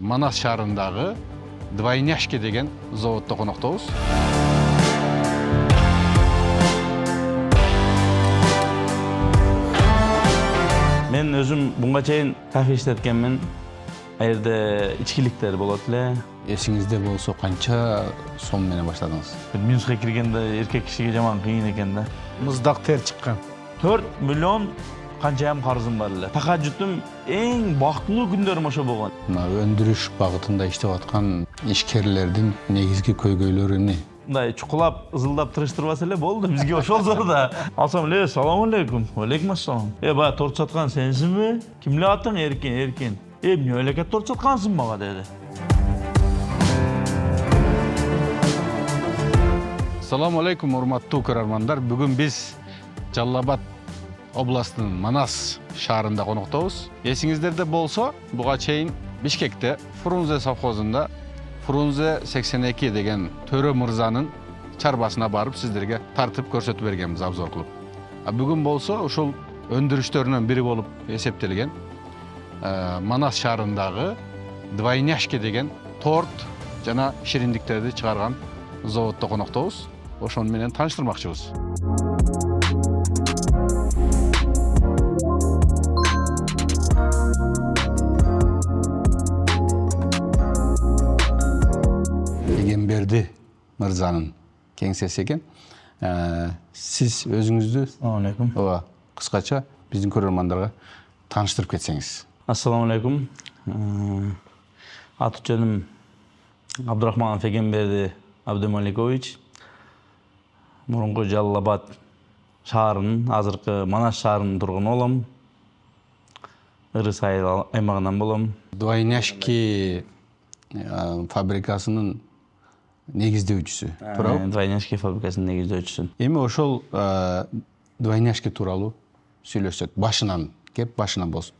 Манас шаарындагы Двойняшки деген заводдо коноктобуз. Мен өзüm bunga чейин кафе иштеткенмин. Аерде ичкиликтер болот эле. Эсиңизде болсо канча сом менен баштадыңыз? Минусқа киргенде эркек кишиге жаман кыйын экен да. Мыздак тер чыккан. 4 миллион канчайым карызым бар эле. Тахажжутум эң бактылуу күндөрүм ошо болгон. Мына өндүрүш багытында иштеп аткан ишкерлердин негизги көйгөйлөрү эмне? Мындай чукулап, ызылдап тырыштырбаса эле болду. Бизге ошол зор да. Алсам эле, салам алейкум. Алейкум ассалам. Бая торт саткан сенсиңби? Ким эле атың? Эркин. Эмне эле торт саткансың мага деди. Assalamu alaikum урматтуу көрөрмандар. Бүгүн биз Жалал Абад областынын Манас шаарында коноктобуз. Эсиңиздерде болсо, буга чейин Бишкекте Фрунзе совхозунда Фрунзе 82 деген Төрө мырзанын чарбасына барып сиздерге тартып көрсөтүп бергенбиз обзор кылып. Бүгүн болсо ушул өндүрүштөрүнөн бири болуп эсептелген Манас шаарындагы Двойняшки деген торт жана шириндиктерди чыгарган заводдо коноктобуз. Ошону менен тааныштырмакчыбыз. Егемберди мырзанын кеңсеси экен. Сиз өзүңүздү Алейкум. кыскача биздин көрөрмандарга тааныштырып кетсеңиз. Ассаламу алейкум. Аты жөнүм Абдурахманов Егемберди Абдумаликович. Мурунку Жалал Абад шаарынын, азыркы Манас шаарынын тургуну болом. Ырыс айыл аймагынан болом. Двойняшки фабрикасынын негиздөөчүсү, туурабы? Двойняшки фабрикасынын негиздөөчүсү. Эми ошол Двойняшки тууралуу сүйлөшсөк, башынан болсун.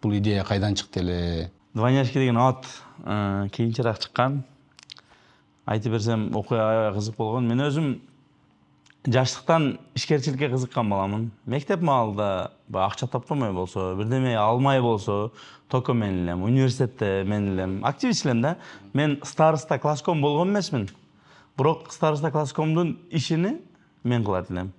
Бул идея кайдан чыкты эле? Двойняшки деген ат кийинчерээк чыккан. Айтып берсем, окуя аябай кызык болгон. Мен өзүм жаштыктан ишкерчиликке кызыккан баламын. Мектеп маалында акча тапканмай болсо, бирдеме алмай болсо, токо мен элем, университетте мен элем, активист элем да. Мен староста класском болгон эмесмин. Бирок староста класскомдун ишини мен кылат элем.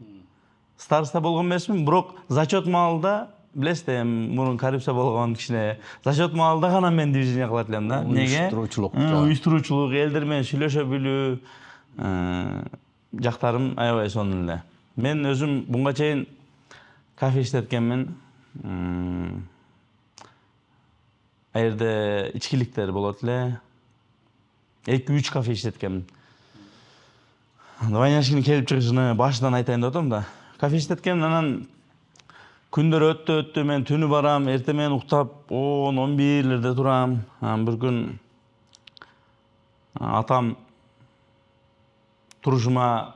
Староста болгон эмесмин, бирок зачет маалында билесиз, мурун коррупция болгон кичине зачет маалында гана мен движение кылат элем да. Неге? Уюштуруучулук, элдер менен сүйлөшө билүү жактарым аябай сонун эле. Мен өзүм bunga чейин кафе иштеткенмин. Аерде ичкиликтер болот эле. 2-3 кафе иштеткенмин. Двойняшкинин келип чыгышын башынан айтайын деп атам да. Кафе иштеткенмин, анан күндөр өттү, мен түнү барам, эртең менен уктап 10-11лерде турам. Бир күн атам турушума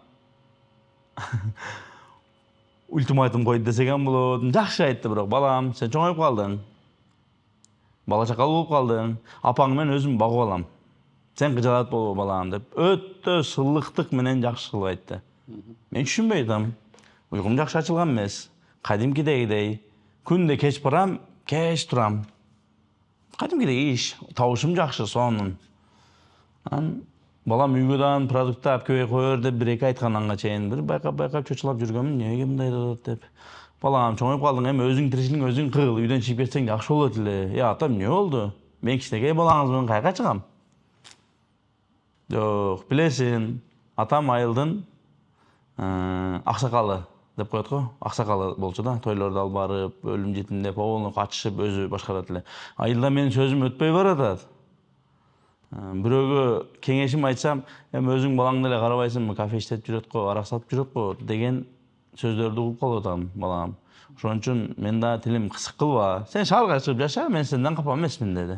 ультиматум койду десеген болот. Жакшы айтты, бирок балам, сен чоңоюп калдың. Бала чакалуу болуп калдың. Апаң мен өзүм багып алам. Сен кыжалат болбо балам деп өтө сылыктык менен жакшы кылып айтты. Мен түшүнбөй атам. Уйкум жакшы ачылган эмес. Кадимкидей күндө кеч барам, кеч турам. Кадимкидей иш, табышым жакшы сонун. Балам үйгөдөн продукты алып келбей коер деп бир эки айтканга чейин бир байкап чочулап жүргөмүн. Неге мындай болот деп. Балам, чоңоюп калдың, эми өзүң тиричилиң өзүң кыл, үйдөн чыгып кетсең жакшы болот эле. Атам, эмне болду? Мен кичинекей балаңызмын, кайга чыгам? Жок, билесиң, атам айылдын аксакалы деп коет го. Аксакалы болчу да, тойлорду алып барып, өлүм жетимде полный катышып өзү башкарат эле. Айылда менин сөзүм өтпөй баратат. Бирөөгө кеңешим айтсам, эми өзүң балаңды эле карабайсыңбы, кафе иштеп жүрөт го, арак сатып жүрөт го деген сөздөрдү угуп калып атам балам. Ошон үчүн мен да тилим кысык кылба. Сен шаарга чыгып жаша, мен сенден капа эмесмин деди.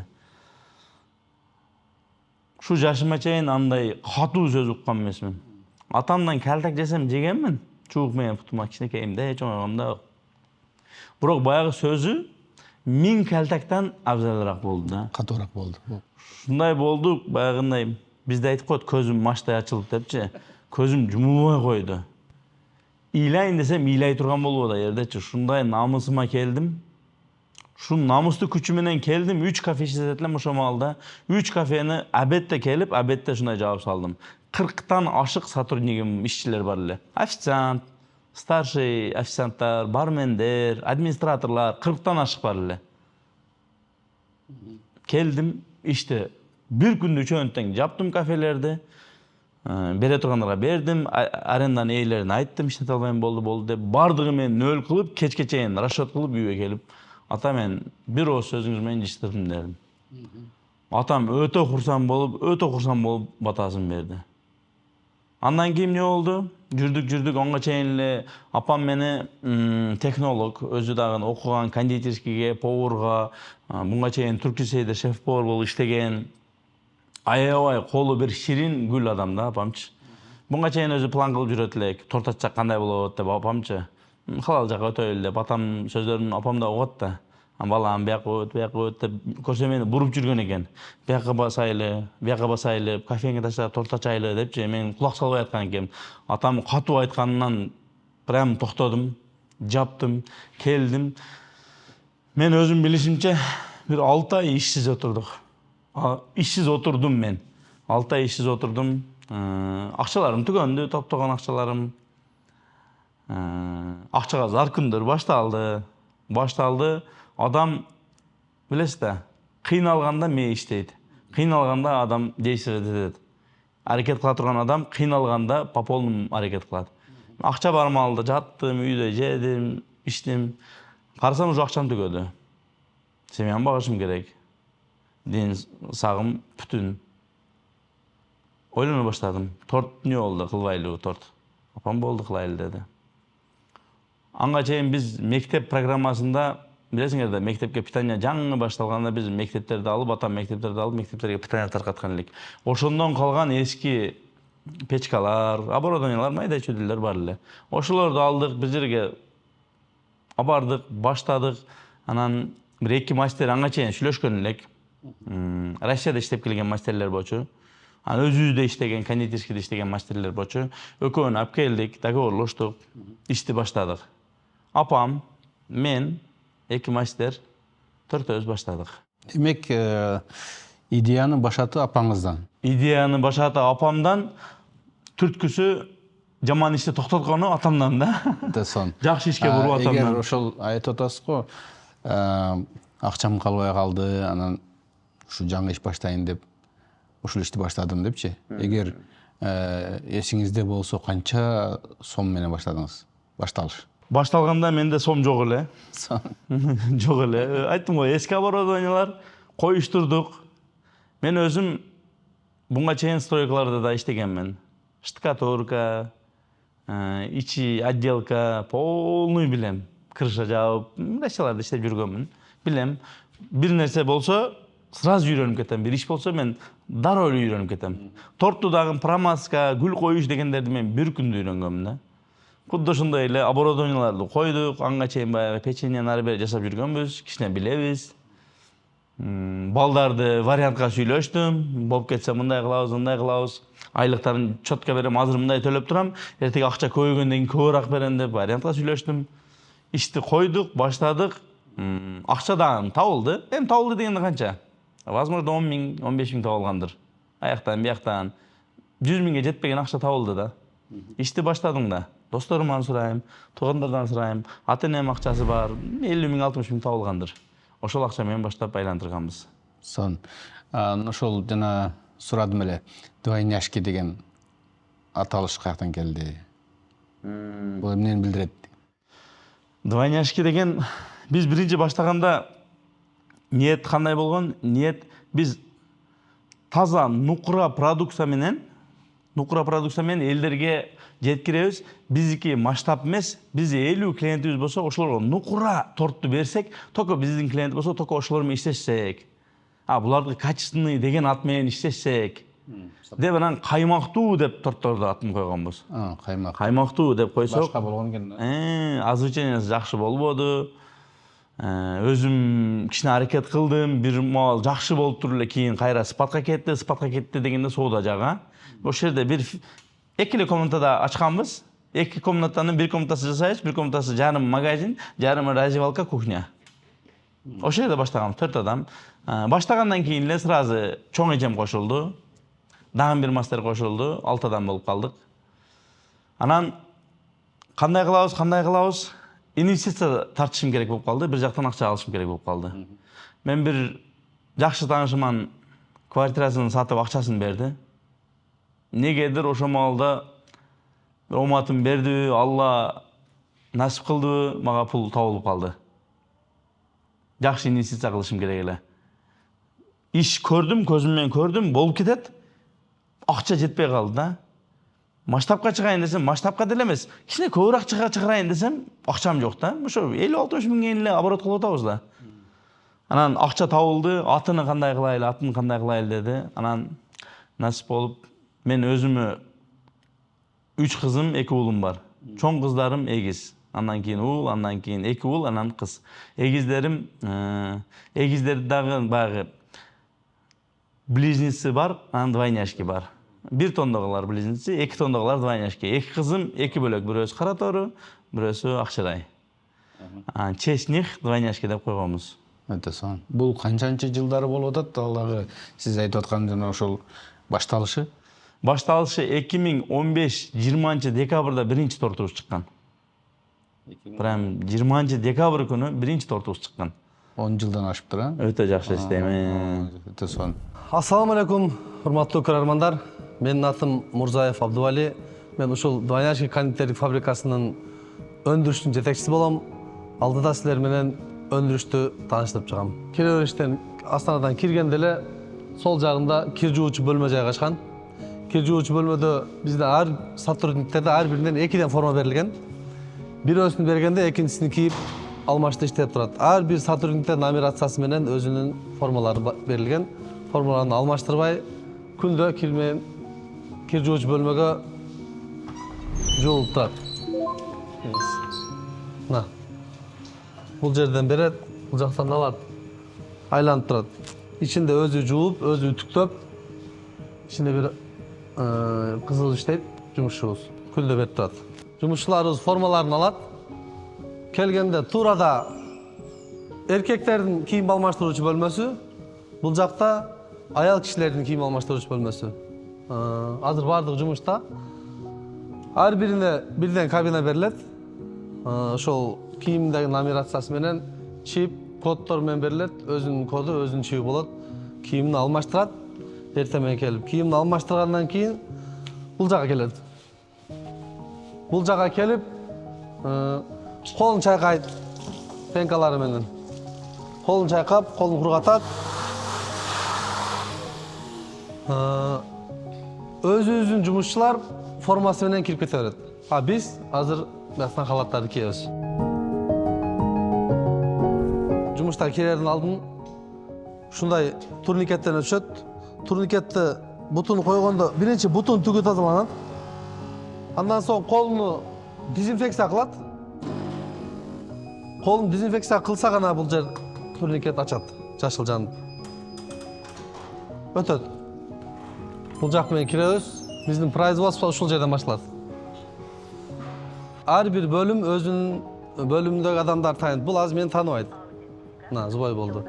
Ушу жашыма чейин андай катуу сөз уккан эмесмин. Атамдан калтак жесем жегенмин. Чуук менен путума кичинекейимде, чоңойгомда. Бирок баягы сөзү 1000 калтактан абзалыраак болду да. Катуураак болду. Ушундай болду, баягындай бизде айтып коет, көзүм мачтай ачылып депчи. Көзүм жумулбай койду. Ыйлайын десем ыйлай турган болбоду жердечи. Ушундай намысыма келдим. Şu namustуу күчү менен келдим, 3 кафе иштетет элем ошо маалда. 3 кафени обедте келип, обедте ушундай жаап салдым. 40тан ашык сотруднигим, ишчилер бар эле. Официант, старший официанттар, бармендер, администраторлар 40тан ашык бар эле. Келдим, иште бир күндө чөнтең жаптым кафелерди. Бере тургандарга бердим, аренданын ээлерине айттым, иштете албайм болду деп. Бардыгы менен нөл кылып, кечке чейин расчет кылып үйгө келип, ата мен бир ооз сөзүңүз менен иштедим дедим. Атам өтө курсам болуп батасын берди. Андан кийин эмне болду? Жүрдүк, онго чейин эле апам мени технолог, өзү дагы окуган, кондитерскийге, поварга, мунга чейин Туркисейде шеф-повар болуп иштеген. Аябай колу бир ширин гүл адам да апамчы. Мунга чейин өзү план кылып жүрөт элек, торт ачсак кандай болот деп апамчы. Халал жака өтөйлү деп атам сөздөрүн апам да угат да. Балам бияка өт деп көрсө мени буруп жүргөн экен. Бияка басайлы, кафеге таштап торт ачайлы депчи, мен кулак салбай аткан экенмин. Атам катуу айтканынан прям токтодум, жаптым, келдим. Мен өзүм билишимче бир 6 ай ишсиз отурдук. Ишсиз отурдум мен. 6 ай ишсиз отурдум. Акчаларым түгөндү, топтогон акчаларым. Акчага заркындыр башталды. Адам билесиз да, кыйналганда мээ иштейт. Кыйналганда адам действовать этет. Аракет кыла турган адам кыйналганда по полному аракет кылат. Акча бармалды, жаттым, үйдө жедим, иштим. Карасам уже акчам түгөдү. Семьямды багышым керек. Ден сагым бүтүн. Ойлоно баштадым. Торт эмне болду, кылбайлыбы торт. Апам болду, кылайлы деди. Анга чейин биз мектеп программасында, билесиңер да, мектепке питание жаңы башталганда биз мектептерди алып, мектептерге питание таркаткан элек. Ошондон калган эски печкалар, оборудованиялар, майда чүйдүлөр бар эле. Ошолорду алдык, бир жерге абардык, баштадык. Анан бир 2 мастер анга чейин сүйлөшкөн элек. Россияда иштеп келген мастерлер болчу. Анан өзүбүздө иштеген, кондитерскийде иштеген мастерлер болчу. Экөөнү алып келдик, договорлоштук, ишти баштадык. Апам, мен, 2 мастер, 4 баштадык. Демек, идеяны башаты апаңыздан. Идеяны башаты апамдан, түрткүсү жаман ишти токтоткону атамдан да. Жакшы ишке буруп атамдан. Эгер ошол айтып атасыз го, акчам калбай калды, анан ушу жаңы иш баштайын деп ушул ишти баштадым депчи. Эгер эсиңизде болсо канча сом менен баштадыңыз? Башталыш. Башталганда менде сом жок эле. Жок эле. Айттым го, эски оборудованиялар коюштурдук. Мен өзүм буга чейин стройкаларда да иштегенмин. Штукатурка, ичи отделка, полный билем. Крыша жаап, нерселерди иштеп жүргөнмүн. Билем. Бир нерсе болсо, сразу үйрөнүп кетем. Бир иш болсо мен дароо үйрөнүп кетем. Торту дагы промазка, гүл коюш дегендерди мен бир күндө үйрөнгөнмүн да. Кудда ошондой эле оборудованияларды койдук, анга чейин баягы печеньени ары бери жасап жүргөнбүз, кичине билебиз. Балдарды вариантка сүйлөштүм, болуп кетсе мындай кылабыз. Айлыктарын чотко берем, азыр мындай төлөп турам, эртеге акча көбөйгөндөн кийин көбүрөөк берем деп вариантка сүйлөштүм. Ишти койдук, баштадык. Акча дагы табылды. Эми табылды дегенде канча? Возможно 10 000, 15 000 табылгандыр. Аяктан, бияктан 100 000ге жетпеген акча табылды да. Ишти баштадым да. Досторумдан сурайм, туугандардан сурайм. Ата-энем акчасы бар, 50 000, 60 000 табылгандыр. Ошол акча менен баштап айландырганбыз. Ошол жана сурадым эле. Двойняшки деген аталыш каяктан келди? Бул эмнени билдирет? Двойняшки деген биз биринчи баштаганда ниет кандай болгон? Ниет биз таза нукура продукция менен элдерге жеткиребиз. Биздики масштаб эмес, бизде 50 клиентибиз болсо, ошолорго нукура торту берсек, только биздин клиент болсо, только ошолор менен иштешсек. Буларды качественный деген ат менен иштешсек. Деп анан каймактуу деп тортторду атын койгонбуз. Каймактуу деп койсок, башка болгон экен. Озвучениясы жакшы болбоду. Өзүм кичине аракет кылдым, бир маал жакшы болуп туруп эле кийин кайра спатка кетти дегенде соода жага. Ошол жерде бир 2 комнатада ачканбыз. 2 комнатанын 1 комнатасы жасайбыз, 1 комнатасы жарым магазин, жарымы раздевалка, кухня. Ошол жерде баштаганбыз 4 адам. Баштагандан кийин эле сразу чоң эжем кошулду. Дагы бир мастер кошулду. 6 адам болуп калдык. Анан кандай кылабыз? Инвестиция тартышым керек болуп калды. Бир жактан акча алышым керек болуп калды. Мен бир жакшы таанышыман квартирасын сатып акчасын берди. Негедир ошол маалда оматым берди, Алла насип кылды, мага пул табылып калды. Жакшы инвестиция кылышым керек эле. Иш көрдүм, көзүм менен көрдүм, болуп кетет. Акча жетпей калды да. Масштабка чыгайын десем, масштабка деле эмес. Кичине көбүрөөк чыгарайын десем, акчам жок да. Ошо 50-60 миң эле оборот кылып атабыз да. Анан акча табылды, атын кандай кылайлы деди. Анан насип болуп, мен өзүмө 3 кызым, 2 уулум бар. Чоң кыздарым эгиз. Андан кийин уул, андан кийин 2 уул, анан кыз. Эгиздерди дагы баягы близнецы бар, анан двойняшки бар. 1 тондогулар близнецы, 2 тондогулар двойняшки. 2 кызым 2 бөлөк, бирөөсү кара тору, бирөөсү акчарай. Честь них двойняшки деп койгонбуз. Өтө сонун. Бул канчанчы жылдары болуп атат? Аллагы сиз айтып аткан жана ошол башталышы? Башталышы 2015-20 декабрда биринчи тортубуз чыккан. Прям 20 декабрь күнү биринчи тортубуз чыккан. 10 жылдан ашыптыр, а? Өтө жакшы иштейм. Өтө сонун. Ассаламу алейкум, урматтуу көрөрмандар. Менин атым Мурзаев Абдували. Мен ушул Двойняшки кондитердик фабрикасынын өндүрүштүн жетекчиси болом. Алдыда силер менен өндүрүштү тааныштырып чыгам. Кире бериштен Астанадан киргенде эле сол жагында кир жуучу бөлмө жайгашкан. Кир жуучу бөлмөдө бизде ар сотрудниктерде ар биринен 2ден форма берилген. Бирөөсүн бергенде экинчисин кийип алмашты иштеп турат. Ар бир сотрудниктер номерациясы менен өзүнүн формалары берилген. Формаларын алмаштырбай күндө кир жуучу бөлмөгө жуулуп турат. Мына. Бул жерден берет, бул жактан алат. Айланып турат. Ичинде өзү жууп, өзү үтүктөп, ичинде бир кызыл иштейт жумушчубуз. Күндө берип турат. Жумушчуларыбыз формаларын алат. Келгенде туурада эркектердин кийим алмаштыруучу бөлмөсү, бул жакта аял кишилердин кийим алмаштыруучу бөлмөсү. Азыр бардык жумушта. Ар бирине бирден кабина берилет. Ошол кийимдеги номерациясы менен чип, коддор менен берилет. Өзүнүн коду, өзүнүн чиби болот. Кийимин алмаштырат. Эртең менен келип, кийимин алмаштыргандан кийин бул жака келет. Бул жака келип, колун чайкайт пенкалары менен. Колун чайкап, колун кургатат. Өзүбүздүн жумушчулар формасы менен кирип кете берет. Биз азыр бактан халаттарды кийебиз. Жумушта кирердин алдын ушундай турникеттен өтүшөт. Турникетти бутун койгондо биринчи бутун түгү тазаланат. Андан соң колуну дезинфекция кылат. Колун дезинфекция кылса гана бул жер турникет ачат, жашыл жанып. Өтөт. Бул жак менен киребиз. Биздин производство ушул жерден башталат. Ар бир бөлүм өзүнүн бөлүмүндөгү адамдар тааныйт. Бул азыр мени тааныбайт. Мына зубай болду.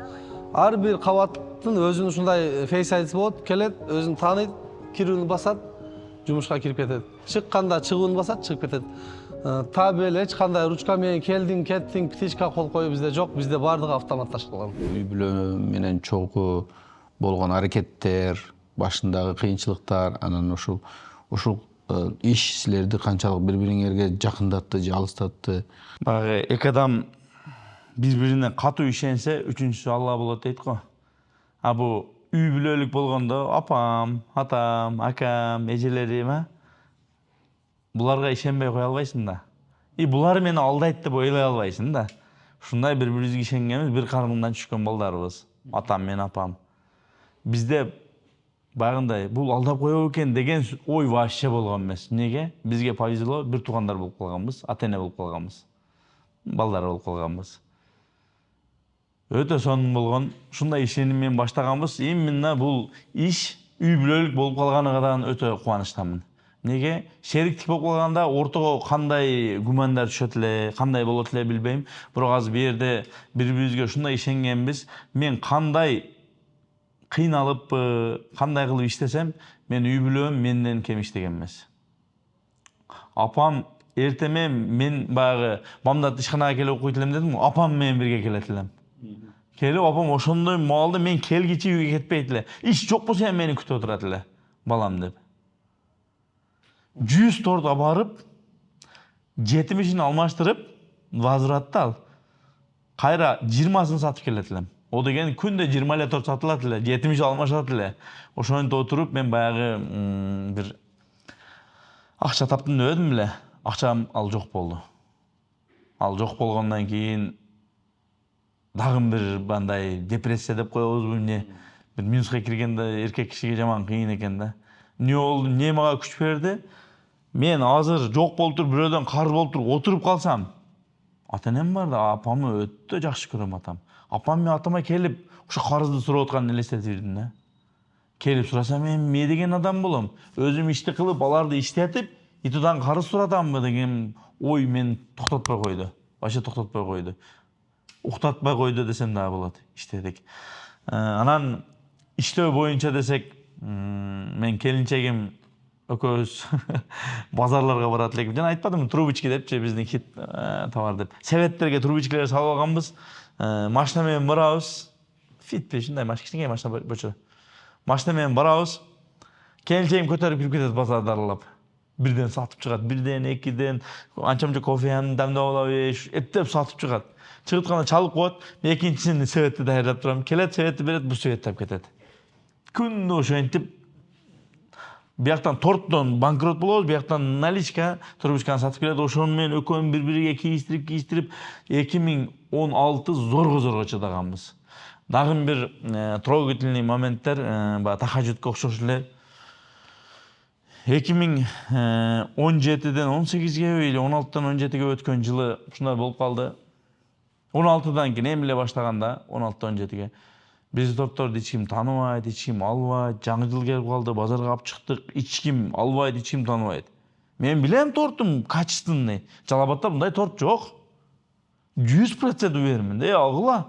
Ар бир кабаттын өзүнүн ушундай фейс айдиси болот, келет, өзүн тааныйт, кирүүнү басат, жумушка кирип кетет. Чыкканда чыгууну басат, чыгып кетет. Табель эч кандай ручка менен келдиң, кеттиң, птичка кол коюу бизде жок. Бизде бардыгы автоматташылган. Үй бүлө менен чогуу болгон аракеттер, башындагы кыйынчылыктар, анан ушул иш силерди канчалык бири-бириңерге жакындатты же алыстатты? Баягы эки адам бири-бирине катуу ишенсе, үчүнчүсү Алла болот дейт го. Бул үй бүлөлүк болгондо апам, атам, акам, эжелерим, буларга ишенбей кое албайсың да. Булар мени алдайт деп ойлой албайсың да. Ушундай бири-бирибизге ишенгенбиз, бир кармыңдан түшкөн балдарыбыз. Атам менен апам. Бизде баягындай бул алдап коёбу экен деген ой вообще болгон эмес. Неге? Бизге повезло, бир туугандар болуп калганбыз, ата-эне болуп калганбыз. Балдар болуп калганбыз. Өтө сонун болгон, ушундай ишеним менен баштаганбыз. Именно бул иш үй бүлөлүк болуп калганыга да өтө кубанычтамын. Неге? Шериктик болуп калганда ортого кандай гумандар түшөт эле, кандай болот эле билбейм. Бирок азыр бу жерде бири-бирибизге ушундай ишенгенбиз. Мен кандай кыйналыппы, кандай кылып иштесем, мен үй бүлөм менден кем иштеген эмес. Апам эртемен мен баягы бамдат ишканага келип окуйт элем дедим, апам менен бирге келет элем. Келип апам ошондой маалда мен келгичи үйгө кетпейт эле. Иш жок болсо эми мени күтүп отурат эле, балам деп. 100 торт барып, 70'ini almaştırıp, возвратта ал. Кайра 20'sını сатып келет элем. O деген күндө 20 эле торт сатылат эле, 70 алмашат эле. Ошондо отуруп мен баягы бир акча таптым деп едим эле. Акчам ал жок болду. Ал жок болгондон кийин дагы бир бандай депрессия деп коебузбу эмне? Бир минуска киргенде эркек кишиге жаман кыйын экен да. Не болду, не мага күч берди? Мен азыр жок болуп туруп, бирөөдөн карыз болуп туруп отуруп калсам, ата-энем бар да, апамы өтө жакшы көрөм атам. Апам мен атама келип, ошо карызды сурап атканын элестетип жүрдүм да. Келип сурасам, мен эмне деген адам болом? Өзүм ишти кылып, баларды иштетип, итудан карыз суратамбы деген ой мен токтотпой койду. Вообще токтотпой койду. Уктатпай койду десем дагы болот. Иштедик. Анан иштөө боюнча десек, мен келинчегим экөөбүз базарларга барат элек. Жана айтпадымбы, трубочка депчи, биздин хит товар деп. Себеттерге трубочкалар салып алганбыз. Машина менен барабыз. Фитпи, ушундай кичинекей машина болчу. Машина менен барабыз. Келинчегим көтөрүп кирип кетет базарды аралап. Бирден сатып чыгат, бирден, экиден, анча-мынча кофеяны дамдап алабы, эптеп сатып чыгат. Чыгып атканда чалып коет. Мен экинчисин себетти даярдап турам. Келет, себетти берет, бу себетти алып кетет. Күндө ошентип бияктан торттон банкрот болобуз, бияктан наличка, трубочканы сатып келет. Ошону менен экөөм бири-бириге кийиштирип 2016 зорго чыдаганбыз. Дагы бир трогательный моменттер, тахажутка окшош эле. 2017ден 18ге или 16дан 17ге өткөн жылы ушундай болуп калды. 16дан кийин эми эле баштаганда 16-дан 17ге биз тортторду эч ким тааныбайт, эч ким албайт. Жаңы жыл келип калды, базарга алып чыктык, эч ким албайт, эч ким тааныбайт. Мен билем тортум качественный. Жалал-Абадта мындай торт жок. 100% уверенмин. Алгыла.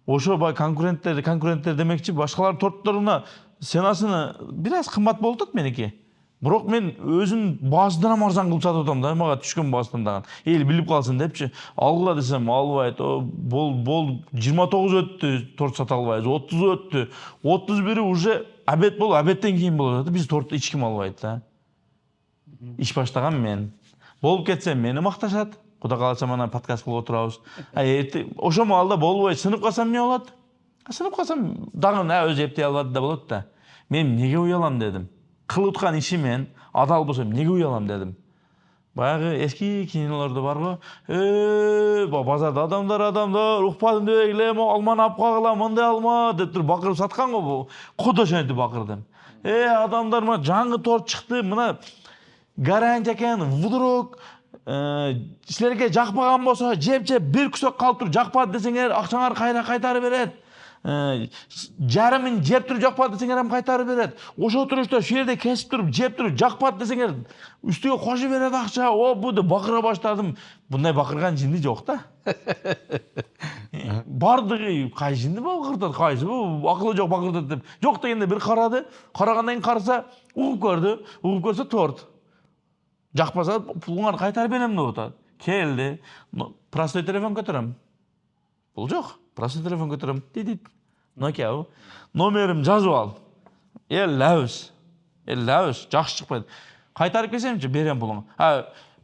Ошо конкуренттер демекчи, башкалар тортторуна ценасыны бир аз кымбат болуп атат меники. Бирок мен өзүн баасынан арзан кылып сатып атам да, мага түшкөн баасынан дагы. Эл билип калсын депчи. Алгыла десем албайт. Бол 29 өттү, торт сата албайбыз. 30 өттү. 31 уже обед болуп, обедтен кийин болот. Биз торту эч ким албайт да. Иш баштаган мен. Болуп кетсем мени макташат. Кудай кааласа мана подкаст кылып отурабыз. Ошо маалда болбой сынып калсам эмне болот? Сынып калсам дагы өзү эптей албады да болот да. Мен эмнеге уялам дедим. Кылып аткан ишимен адал болсо эмнеге уялам дедим. Баягы эски кинолордо барбы? Базарда адамдар, укпадым деп эле, алманы алып калгыла, мындай алма деп туруп бакырып саткан го бу. Кодо ошентип бакырдым. Адамдар мына жаңы торт чыкты, мына гарантия экен, вдруг силерге жакпаган болсо, жеп бир күсөк калып туруп жакпады десеңер, акчаңар кайра кайтарып берет. Жарымын жеп туруп жакпады десеңер ham кайтарып берет. Ошо турушта шу жерде кесип туруп, жеп туруп жакпады десеңер, үстүгө кошуп берет акча. Бу деп бакыра баштадым. Мындай бакырган жинди жок да. Бардыгы кай жинди бакыртат, кайсы бу акылы жок бакыртат деп. Жок дегенде бир карады, карагандан кийин караса, угуп көрсө торт. Жакпаса пулуңарды кайтарып берем деп атат. Келди, простой телефон көтөрөм. Бул жок. Простой телефон көтөрөм. Дидит. Nokia. Номерим жазып ал. Ләвүс, жакшы чыкпайт. Кайтарып келсемчи берем пулуңу.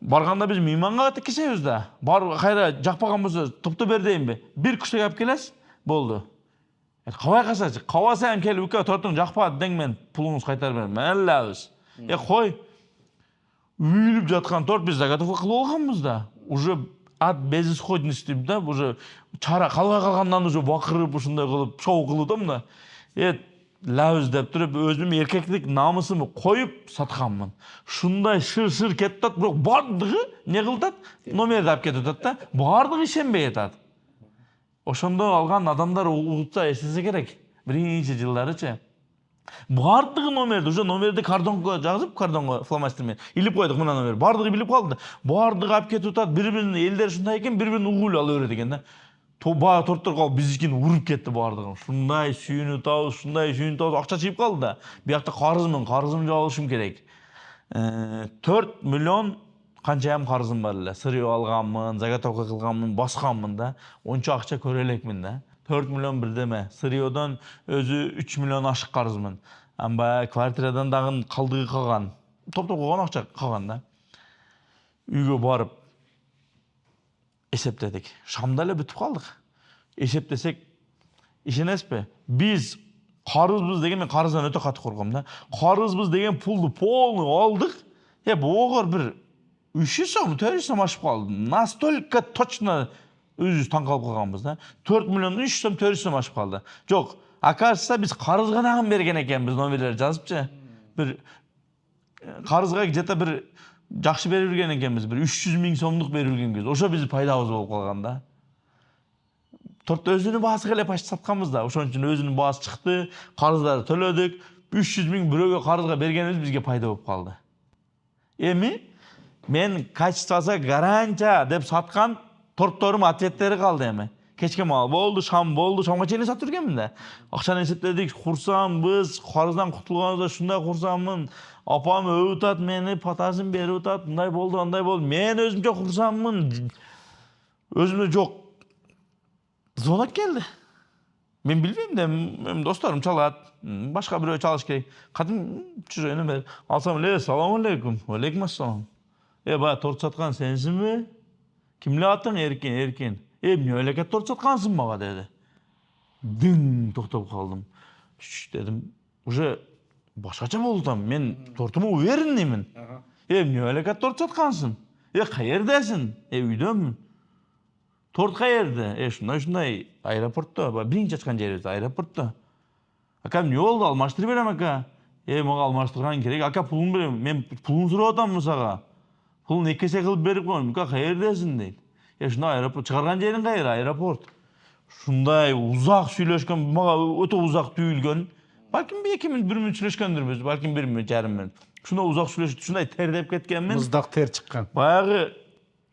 Барганда биз мейманга кесебиз да. Бар кайра жакпаган болсо топту бер дейинби? Бир күчтөк алып келесиз, болду. Кабай касачы, кабасам келип үкө тортуң жакпады дең, мен пулуңузду кайтарып берем. Ләвүс. Кой. Үйүлүп жаткан торт биз заготовка кылып алганбыз да. Уже от безысходности да, уже чара калбай калгандан уже бакырып ушундай кылып шоу кылдым да. Ләвүз деп туруп өзүм эркектик намысымды коюп сатканмын. Шундай шыр кетип атат, бирок бардыгы не кылат? Номерди алып кетип атат да. Бардыгы ишенбей атат. Ошондо алган адамдар угутса эстесе керек. Биринчи жылдарычы. Бардығы номерді, уже номерді картонға жазып, картонға фломастермен илип қойдық мына номер. Бардығы билип қалды. Бардығы алып кетіп атат, бір-бірін елдер шундай екен, бір-бірін угул ала береді екен да. Баа торттор қалып біздікін урып кетті бардығы. Шундай сүйініп ақша жиып қалды да. Биякта қарызым жабылышым керек. 4 миллион қаншайым қарызым бар эле. Сырып алғанмын, заготовка кылганмын, басқанмын да. Онча ақша көрө элекмин да. 4 миллион бірдеме. Сырыодан өзі 3 миллион ашық қарызмын. Амба квартирадан дагы қалдығы қалған. Топ-топ қойған ақша қалған да. Үйге барып есептедік. Шамда эле бүтүп қалдық. Есептесек, ишенесиз бе? Біз қарызбыз деген, мен қарыздан өте қатты қорқамын да. Қарызбыз деген пулды полный алдық. Оғыр бір 300 сом, 400 сом ашып қалды. Настолько точно өзіміз таңқалып қалғанбыз да. 4 миллион 300 сом, 400 сом ашып қалды. Жоқ, окажется біз қарызға нағын берген екенбіз, номерлер жазыпчы. Бір қарызға где-то бір жақшы берілген екенбіз, бір 300 000 сомдық берілгенбіз. Ошо біз пайдабыз болып қалған да. Тортты өзінің басы келе пашты сатқанбыз да. Ошон үчүн өзінің басы шықты, қарыздарды төлөдік. 300 000 бирөөгө қарызға бергенimiz бізге пайда болып қалды. Эми мен качествоса гарантия деп сатқан торттарым ответтері қалды эми. Кечке мал болды, шамға чейин сатып жүргенмин да. Акчаны эсептедик, курсамбыз, қарыздан кутулганыбызда шундай курсаммын. Апам өп атат мени, патасын берип атат, мындай болду, андай болду. Мен өзүмчө курсаммын. Өзүмдө жок. Звонок келди. Мен билбейм да, досторум чалат. Башка бирөө чалыш керек. Кадим чүрөөнү бер. Алсам эле, салам алейкум. Алейкум ассалам. Бая торт саткан сенсиңби? Кимле атың? Эркин. Эмне элекет торт саткансың мага деди. Дың токтоп калдым. Дедим, уже башкача болду да, мен тортуму уверенныймын. Эмне элекет торт саткансың? Каердесиң? Үйдөнмүн. Торт каерде? Шундай аэропортто, биринчи ачкан жерибиз аэропортто. Ака эмне болду? Алмаштырып берем ака. Мага алмаштырган керек. Ака пулун берем. Мен пулун сурап атам сага. Пулун 2 эсе кылып берип коем. Ака каердесиң дейт. Шундай аэропорт чыгарган жериң кайер? Аэропорт. Шундай узак сүйлөшкөн, мага өтө узак түйүлгөн. Балким 2 минут 1 минут сүйлөшкөндүрбүз, балким 1 минут жарым минут. Шундай узак сүйлөшүп, шундай тердеп кеткенмин. Мыздак тер чыккан. Баягы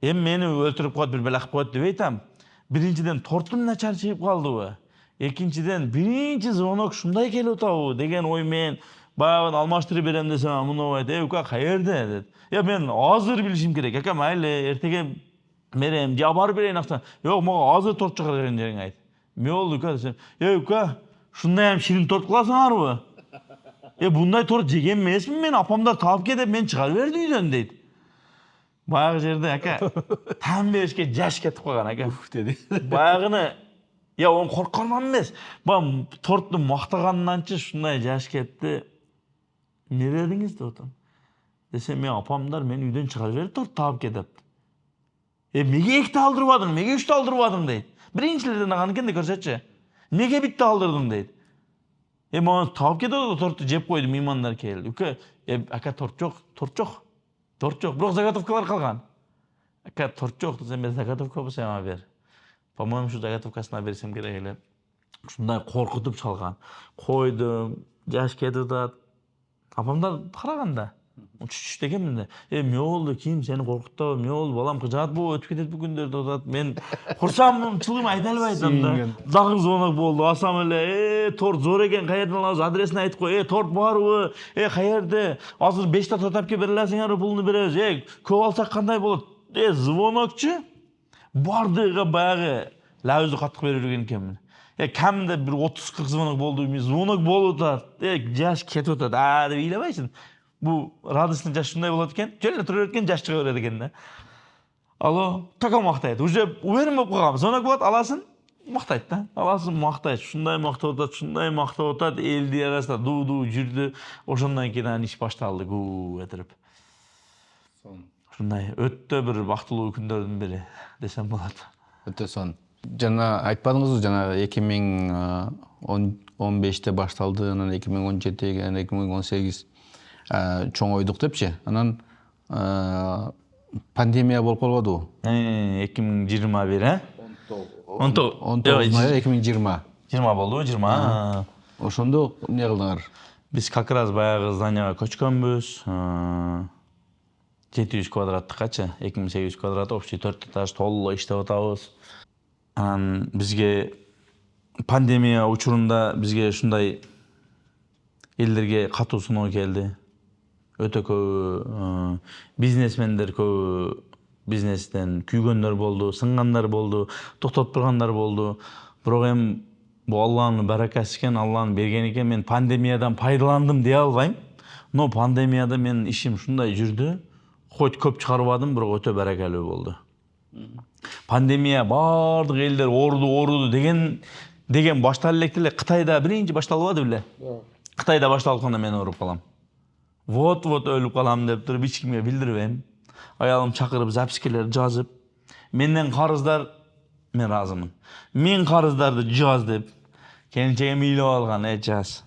мени өлтүрүп коет, бир белак коет деп айтам. Биринчиден тортум начар чыгып калдыбы? Экинчиден биринчи звонок шундай келип атабы деген ой менен баягы алмаштырып берем десем, муну айт, ука каерде дет. Мен азыр билишим керек. Ака майлы эртеге берем, же барып берейин акча. Жок, мага азыр торт чыгарган жериң айт. Эмне болду ука десем, ука, шундай ширин торт кыласыңарбы? Bunday торт жеген эмесмин мен, апамдар таап кетип мен чыгарып берди үйдөн дейт. Баягы жерде ака там беришке жаш кетип калган ака. Деди. Баягыны оны коркконман эмес. Баягы тортты мактаганданчы шундай жаш кетти. Эмне дедиңиз деп атам. Десем, мен апамдар мен үйдөн чыгарып берип торт таап кетип. Неге 2 алдырбадың, неге 3 алдырбадың дейт. Биринчилерден аган экен да көрсөтчү. Неге битти алдырдың дейт. Мага таап кетип тортты жеп койду, меймандар келди. Ака торт жок. Бирок заготовкалар калган. Ака торт жок десем, мен заготовка болсо ама бер. По-моему, шу заготовкасына берсем керек эле. Шундай коркутуп чалган. Койдум, жаш кетип атат. Апамдар караганда. Чүч дегенмин да. Эмне болду, ким сени коркуттабы? Эмне болду, балам кыжаат болуп өтүп кетет бу күндөрдө атат. Мен курсамым, чылым айта албайм да. Дагы звонок болду. Асам эле, торт зор экен, каерден алабыз, адресин айтып кой. Торт барбы? Каерде? Азыр 5 та торт алып келип бере аласыңарбы, пулуну беребиз. Көп алсак кандай болот? Звонокчу бардыгы баягы лабызды каттык берип жүргөн экенмин. Камда бир 30-40 звонок болду. Звонок болуп атат. Жаш кетип атат. Деп ыйлабайсың. Бу радостный жаш шундай болот экен. Жөн эле тура берген жаш чыга берет экен да. Алло, така мактайт. Уже уверен болуп калгам. Звонок болот, аласың, мактайт да. Аласың, мактайт. Шундай мактап атат, элди арасында ду жүрдү. Ошондон кийин анын иш башталды. Этирип. Шундай өтө бир бактылуу күндөрдүн бири десем болот. Өтө сон. Жана айтпадыңызбы, жана 2015-те башталды, анан 2017, 2018 чоң ойдук депчи. Анан пандемия болуп калбадыбы? 2021, 19 май 2020. 20 болду, 20. Ошондо эмне кылдыңар? Биз как раз баягы зданияга көчкөнбүз. 700 квадраттыкачы, 2800 квадрат, общий 4 этаж толук иштеп атабыз. Анан бизге пандемия учурунда бизге ушундай элдерге катуу суноо келди. Өтө көп бизнесмендер көп бизнестен күйгөндөр болду, сынгандар болду, токтоп тургандар болду. Бирок эми бу Алланын баракасы экен, Алланын бергени экен. Мен пандемиядан пайдаландым дей албайм. Но пандемияда менин ишим ушундай жүрдү. Хоть көп чыгарбадым, бирок өтө баракалуу болду. Пандемия бардык элдер ооруду деген башталып электе эле. Кытайда биринчи башталбады беле? Кытайда башталып калганда мен ооруп калам. Вот өлүп калам деп туруп эч кимге билдирбейм. Аялым чакырып запискелерди жазып, менден карыздар, мен разымын. Мен карыздарды жаз деп, келинчегим ыйлап алган, жаз.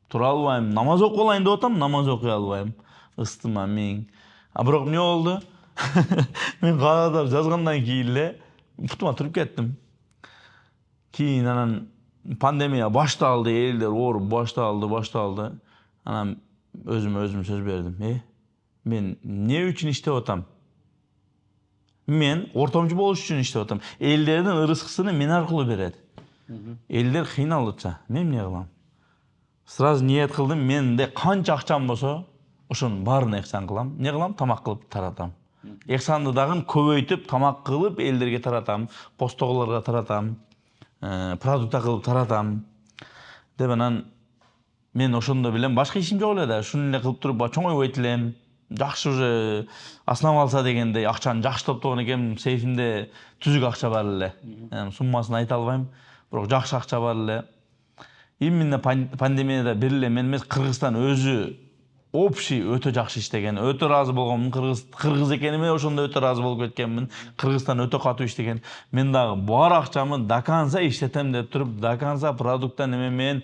Тура албайм, намаз окуп алайын деп атам, намаз окуй албайм. Ыстыма миң. Бирок эмне болду? Мен кагаздар жазгандан кийин эле бутума туруп кеттим. Кийин анан пандемия башталды, элдер ооруп башталды. Анан өзүм сөз бердим. Мен эмне үчүн иштеп атам? Мен ортомчу болуш үчүн иштеп атам. Элдердин ырыскысыны мен аркылуу берет. Элдер кыйналып атса, мен эмне кылам? Сразу ниет кылдым, менде канча акчам болсо, ошонун баарын эксан кылам. Эмне кылам? Тамак кылып таратам. Эксанды дагы көбөйтүп, тамак кылып элдерге таратам, постогуларга таратам, продукта кылып таратам. Деп анан мен ошондо билем, башка ишим жок эле да. Шуну эле кылып туруп чоңойбойт элем. Жакшы уже основалса дегендей акчаны жакшы топтогон экенмин. Сейфимде түзүк акча бар эле. Суммасын айта албайм, бирок жакшы акча бар эле. Именно пандемияда бир эле мен эмес, Кыргызстан өзү общий өтө жакшы иштеген, өтө ыраазы болгонмун. Кыргыз экениме ошондо өтө ыраазы болуп кеткенмин. Кыргызстан өтө катуу иштеген. Мен дагы бар акчамы до конца иштетем деп туруп, до конца продукттан эме мен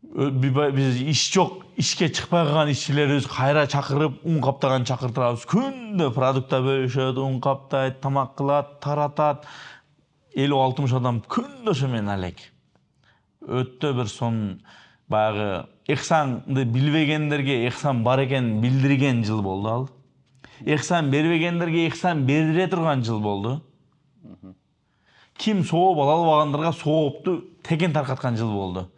биз иш жок, ишке чыкпай калган ишчилерибиз кайра чакырып, ун каптаган чакыртабыз. Күндө продукта бөлүшөт, ун каптайт, тамак кылат, таратат. 50-60 адам күндө ошо менен алек. Өтө бир сон баягы эксанды билбегендерге эксан бар экенин билдирген жыл болду ал. Эксан бербегендерге эксан бердире турган жыл болду. Ким сооп ала албагандарга соопту текен таркаткан жыл болду.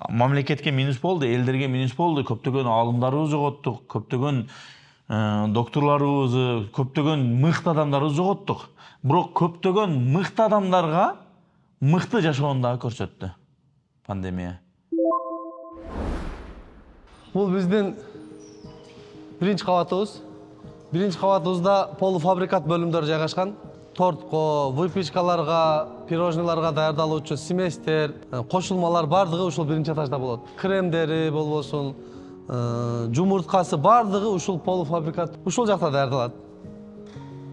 Мамлекетке минус болду, элдерге минус болду. Көптөгөн аалымдарыбызды жоготтук, көптөгөн доктурларыбызды, көптөгөн мыкты адамдарды жоготтук. Бирок көптөгөн мыкты адамдарга мыкты жашоону дагы көрсөттү пандемия. Бул биздин биринчи кабатыбыз. Биринчи кабатыбызда полуфабрикат бөлүмдөрү жайгашкан. Тортко, выпечкаларга, пирожныйларга даярдалуучу сместер, кошулмалар бардыгы ушул биринчи этажда болот. Кремдери болбосун, жумурткасы бардыгы ушул полуфабрикат ушул жакта даярдалат.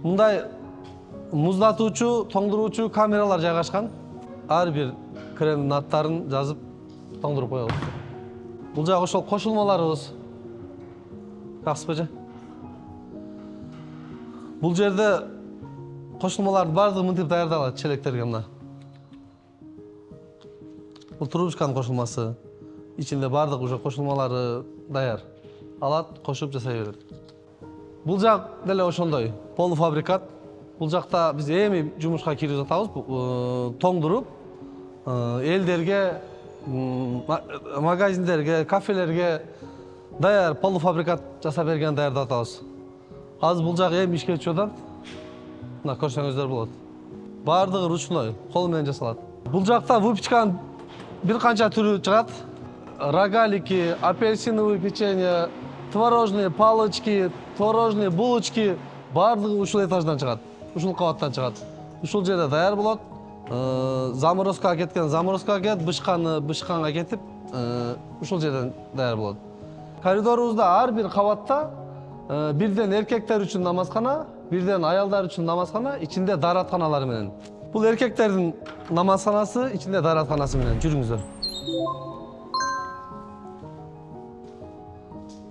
Мындай муздатуучу, тоңдуруучу камералар жайгашкан. Ар бир кремдин аттарын жазып тоңдуруп коебуз. Бул жак ошол кошулмаларыбыз. Жакшысызбы? Бул жерде кошулмалардын бардыгы мынтип даярдалат челектерге мына. Бул трубочканын кошулмасы. Ичинде бардык уже кошулмалары даяр. Алат, кошуп жасай берет. Бул жак деле ошондой полуфабрикат. Бул жакта биз эми жумушка кирип жатабыз. Тоңдуруп элдерге, магазиндерге, кафелерге даяр полуфабрикат жасап берген даярдап атабыз. Азыр бул жак эми ишке түшүп атат. Мына көрсөңүздөр болот. Бардыгы ручной, кол менен жасалат. Бул жакта выпечканын бир канча түрү чыгат. Рогалики, апельсиновый печенье, творожные палочки, творожные булочки бардыгы ушул этаждан чыгат. Ушул кабаттан чыгат. Ушул жерде даяр болот. Заморозкага кеткен заморозкага кетип, бышканга кетип, ушул жерден даяр болот. Коридорубузда ар бир кабатта бирден эркектер үчүн намазкана, бирден аялдар үчүн намазкана, ичинде дааратканалары менен. Бул эркектердин намазканасы, ичинде дааратканасы менен. Жүрүңүздөр.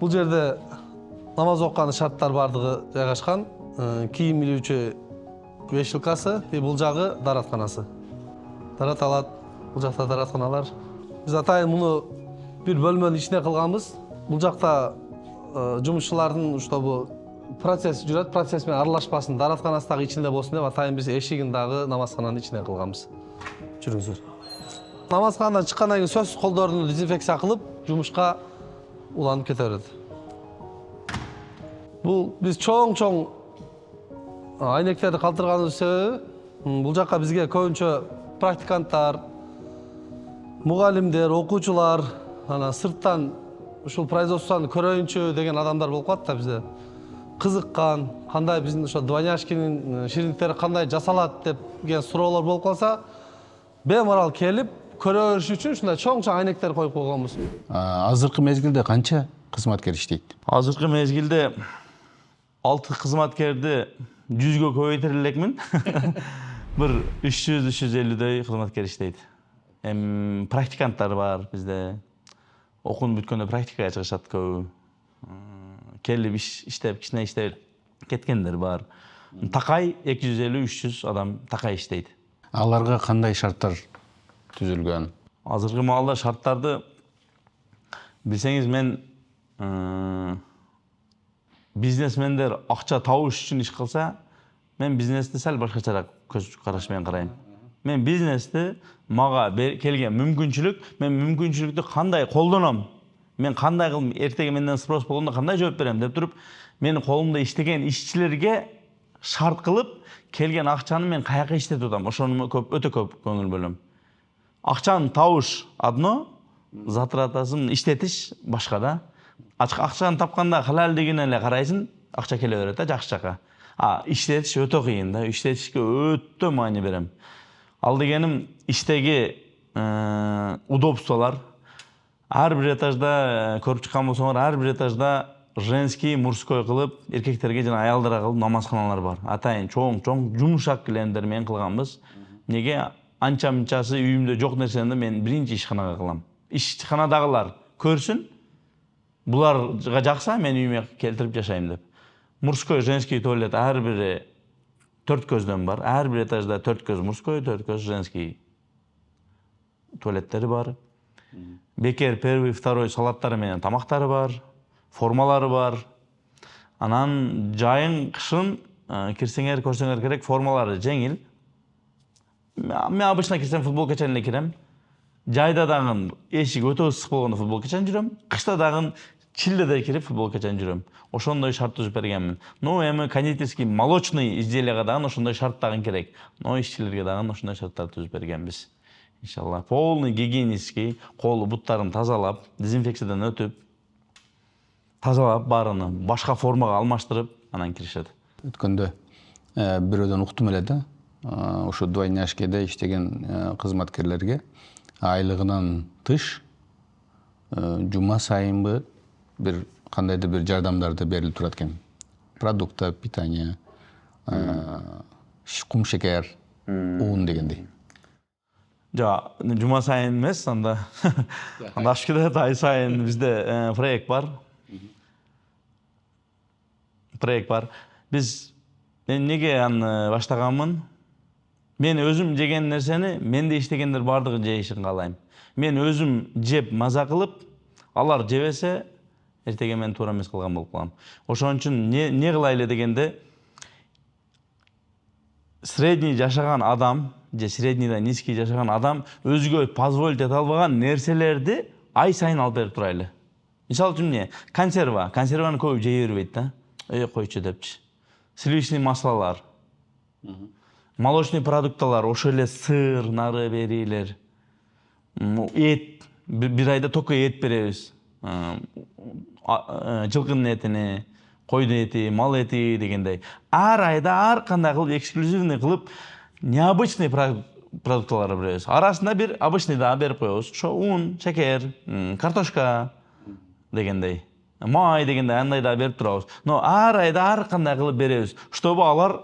Бул жерде намаз окуган шарттар бардыгы жайгашкан. Кийим илүүчү вешилкасы, бул жагы дааратканасы. Дараталат, бул жакта дааратканалар. Биз атайын муну бир бөлмөнүн ичине кылганбыз. Бул жакта жумушчулардын бул процесс жүрөт, процесс менен аралашпасын, дааратканасы дагы ичинде болсун деп атайын биз эшигин дагы намазкананын ичине кылганбыз. Жүрүңүздөр. Намазканадан чыккандан кийин сөзсүз колдорду дезинфекция кылып, жумушка уланып кете берет. Бул биз чоң айнектерди калтырганыбыз себеби бул жакка бизге көбүнчө практиканттар, мугалимдер, окуучулар, сырттан ушул производствону көрөйүнчү деген адамдар болуп калат да бизде. Кызыккан, кандай биздин ошо двойняшкинин шириндиктери кандай жасалат деген суроолор болуп калса, бемарал келип көрө бериш үчүн ушундай чоң айнектер коюп койгонбуз. Азыркы мезгилде канча кызматкер иштейт? Азыркы мезгилде 6 кызматкерди 100гө көбөйтүрө элекмин. Бир 300-350дөй кызматкер иштейт. Эми практиканттар бар бизде. Окуун бүткөндө практикага чыгышат көбү. Келип иштеп, кичине иштеп кеткендер бар. Такай 250-300 адам такай иштейт. Аларга кандай шарттар түзүлгөн? Азыркы маалда шарттарды билсеңиз, мен бизнесмендер акча табыш үчүн иш кылса, мен бизнести сәл башкачараак көз караш менен карайм. Мен бизнести мага келген мүмкүнчүлүк, мен мүмкүнчүлүктү кандай колдоном, мен кандай кылып эртеге менден спрос болгондо кандай жооп берем деп туруп, менин колумда иштеген ишчилерге шарт кылып, келген акчаны мен каяка иштетип атам, ошону өтө көп көңүл бөлөм. Акчаны табыш одно, затратасын иштетиш башка да. Акчаны тапканда халалдыгына эле карайсың, акча келе берет да жакшы жака. Иштетиш өтө кыйын да, иштетишке өтө маани берем. Ал дегеним иштеги удобстволор. Ар бир этажда көрүп чыккан болсоңор, ар бир этажда женский, мужской кылып, эркектерге жана аялдарга кылып намазканалар бар. Атайын чоң жумшак килемдер менен кылганбыз. Неге анча-мынчасы үйүмдө жок нерсени мен биринчи ишканага кылам. Ишканадагылар көрсүн, буларга жакса мен үйүмө келтирип жашайм деп. Мужской, женский туалет ар бири 4 көздөн бар. Ар бир этажда 4 көз мужской, 4 көз женский туалеттери бар. Бекер первый, второй салаттары менен тамактары бар, формалары бар. Анан жайын, кышын кирсеңер, көрсөңөр керек, формалары жеңил. Мен обычно кирсем футболка чейин эле кирем. Жайда дагы эшик өтө ысык болгондо футболка чейин жүрөм. Кышта дагы чилдеде кирип футболка чейин жүрөм. Ошондой шарт түзүп бергенмин. Эми кондитерский, молочный изделияга дагы ошондой шарт дагы керек. Ишчилерге дагы ошондой шарттар түзүп бергенбиз. Иншалла, полный гигиенический, колу буттарын тазалап, дезинфекциядан өтүп, тазалап баарыны башка формага алмаштырып, анан киришет. Өткөндө бирөөдөн уктум эле да. Ошо двойняшкеде иштеген кызматкерлерге айлыгынан тыш жума сайынбы бир кандайдыр бир жардамдарды берилип турат экен. Продукты, питание, кум шекер, ун дегендей. Жума сайын эмес, анда ашкеде ай сайын бизде проект бар. Биз неге аны баштаганмын? Мен өзүм жеген нерсени менде иштегендер бардыгы жейишин каалайм. Мен өзүм жеп маза кылып, алар жебесе, эртеге мен туура эмес кылган болуп калам. Ошон үчүн не кылайлы дегенде, средний жашаган адам, же среднийден низкий жашаган адам өзгө позволить эте албаган нерселерди ай сайын алып берип турайлы. Мисалы үчүн эмне? Консерваны көбү жей бербейт да. Койчу депчи. Сливочный маслалар. Молочный продукталар, ошо эле сыр, нары берилер. Эт, бир айда только эт беребиз. Жылкынын этини, койдун эти, мал эти дегендей. Ар айда ар кандай кылып эксклюзивный кылып необычный продукталар беребиз. Арасында бир обычный да берип коебуз. Ошо ун, шекер, картошка дегендей. Май дегендей андай да берип турабыз. Но ар айда ар кандай кылып беребиз. Чтобы алар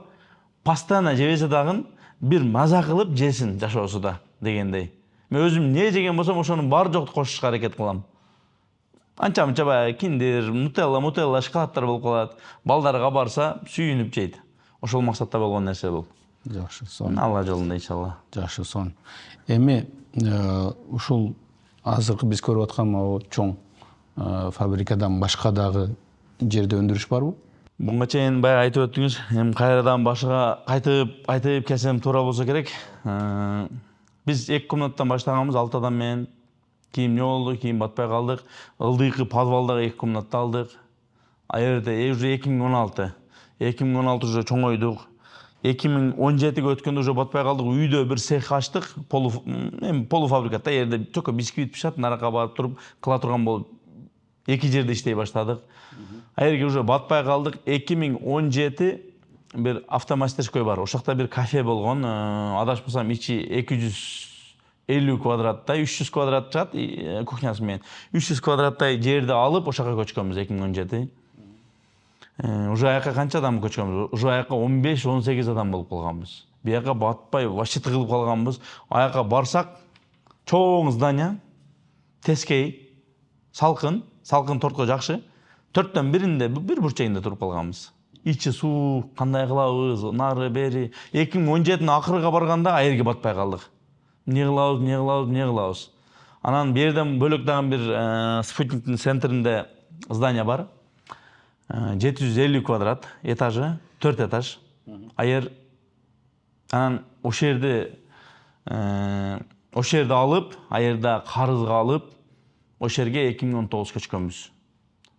постоянно жебесе дагы бир маза кылып жесин жашоосуда дегендей. Мен өзүм не жеген болсом ошонун бар жокту кошушка аракет кылам. Анча-мынча баягы киндер, нутелла, шоколадтар болуп калат. Балдарга барса сүйүнүп жейт. Ошол максатта болгон нерсе бул. Жакшы сон. Алла жолунда иншалла. Жакшы сон. Эми ушул азыркы биз көрүп аткан могу чоң фабрикадан башка дагы жерде өндүрүш барбы? Буга чейин баягы айтып өттүңүз, эми кайрадан башыга айтып келсем туура болсо керек. Биз 2 комнаттан баштаганбыз 6 адам менен. Кийин эмне болду? Кийин батпай калдык. Ылдыйкы подвалдагы 2 комнатты алдык. Аерде уже 2016 уже чоңойдук. 2017-ге өткөндө уже батпай калдык. Үйдө бир цех ачтык. Полуфабрикатта жерде чөкө бисквит пишат, наракка барып туруп кыла турган болуп 2 жерде иштей баштадык. Аерге уже батпай калдык. 2017 бир автомастерской бар. Ошакта бир кафе болгон. Адашпасам ичи 250 квадраттай, 300 квадрат чат кухнясы менен. 300 квадраттай жерди алып ошака көчкөнбүз 2017. Уже аяка канча адам көчкөнбүз? Уже аяка 15-18 адам болуп калганбыз. Бияка батпай вообще тыгылып калганбыз. Аяка барсак чоң здание, тескей, салкын тортко жакшы. 4төн биринде бир бурчагында туруп калганбыз. Ичи суук, кандай кылабыз, нары бери. 2017-нин акырыга барганда аерге батпай калдык. Не кылабыз. Анан берден бөлөк дагы бир спутниктин центринде здание бар. 750 квадрат, этажы, 4 этаж. Аер анан ошол жерди алып, аерда карызга алып, ошол жерге 2019 көчкөнбүз.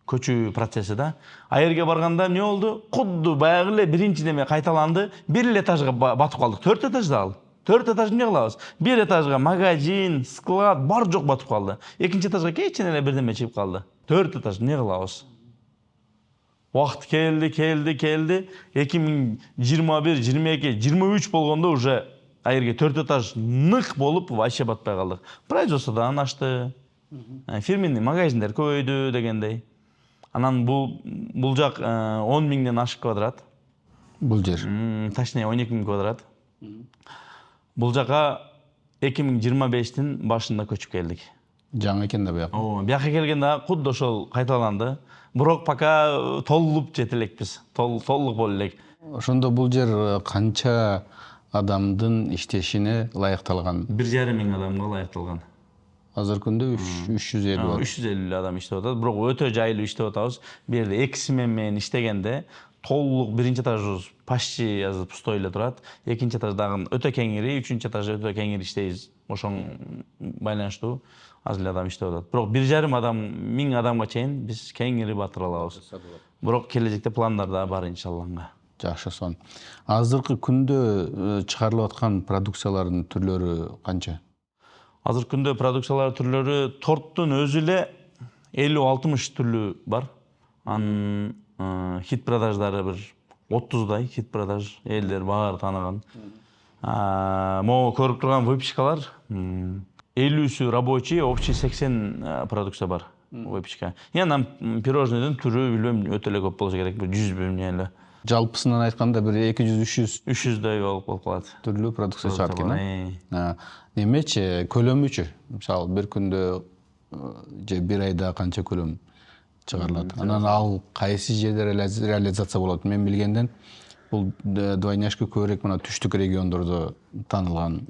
Көчүү процесси да. Аерге барганда эмне болду? Кудду баягы эле биринчи неме кайталанды. Бир эле этажга батып калдык. 4 этажды ал. 4 этаж эмне кылабыз? Бир этажга магазин, склад бар жок батып калды. Экинчи этажга кечине эле бирдеме чыгып калды. 4 этаж эмне кылабыз? Вакыт келди. 2021, 22, 23 болгондо уже аерге 4 этаж нык болуп, вообще батпай калдык. Производстводан ашты. Фирменный магазиндер көбөйдү дегендей. Анан бул жак 10 миңден ашык квадрат. Бул жер. Точнее 12 миң квадрат. Бул жака 2025-тин башында көчүп келдик. Жаңы экен да бияк. Бияка келгенде кудду ошол кайталанды. Бирок пока толуп жете элекпиз. Толук боло элек. Ошондо бул жер канча адамдын иштешине ылайыкталган? 1,5 миң адамга ылайыкталган. Азыркы күндө 350 бар. 350 адам иштеп атат. Бирок өтө жайлуу иштеп атабыз. Бу жерде 2 смен менен иштегенде толук биринчи этажыбыз почти азыр пустой эле турат. Экинчи этаж дагы өтө кеңири, үчүнчү этаж өтө кеңири иштейбиз. Ошоң байланыштуу аз эле адам иштеп атат. Бирок 1,5 адам, 1000 адамга чейин биз кеңири батыра алабыз. Бирок келечекте пландар да бар иншаллахга. Жакшы сон. Азыркы күндө чыгарылып аткан продукциялардын түрлөрү канча? Азыркы күндө продукциялар түрлөрү торттун өзү эле 50-60 түрлү бар. Хит продаждары бир 30дай хит продаж, элдер баары тааныган. Могу көрүп турган выпечкалар 50сү рабочий, общий 80 продукция бар выпечка. Анан пирожныйдын түрү билбейм өтө эле көп болсо керек, бир 100 эмне эле. Жалпысынан айтканда бир 200-300 болуп калат. Түрлүү продукция чыгат экен. Немечи, көлөмүчү? Мисалы бир күндө же бир айда канча көлөм чыгарылат? Анан ал кайсы жерде реализация болот? Мен билгенден бул двойняшка көбүрөөк мына түштүк региондордо таанылган.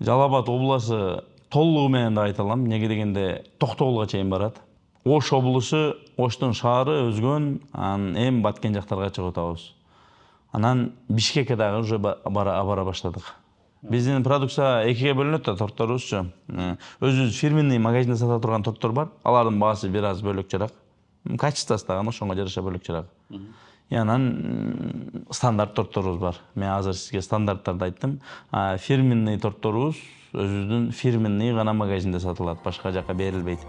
Жалал Абад областы толугу менен да айта алам. Неге дегенде Токтогулга чейин барат. Ош облусу, Оштун шаары өзгөн, эми баткен жактарга чыгып атабыз. Анан Бишкекке дагы уже бара баштадык. Биздин продукция экиге бөлүнөт да торторубузчу. Өзүбүз фирменный магазинде сата турган торттор бар. Алардын баасы бир аз бөлөкчөрөөк. Качествосы дагы ошонго жараша бөлөкчөрөөк. Анан стандарт торторубуз бар. Мен азыр сизге стандарттарды айттым. Фирменный торторубуз өзүбүздүн фирменный гана магазинде сатылат, башка жака берилбейт.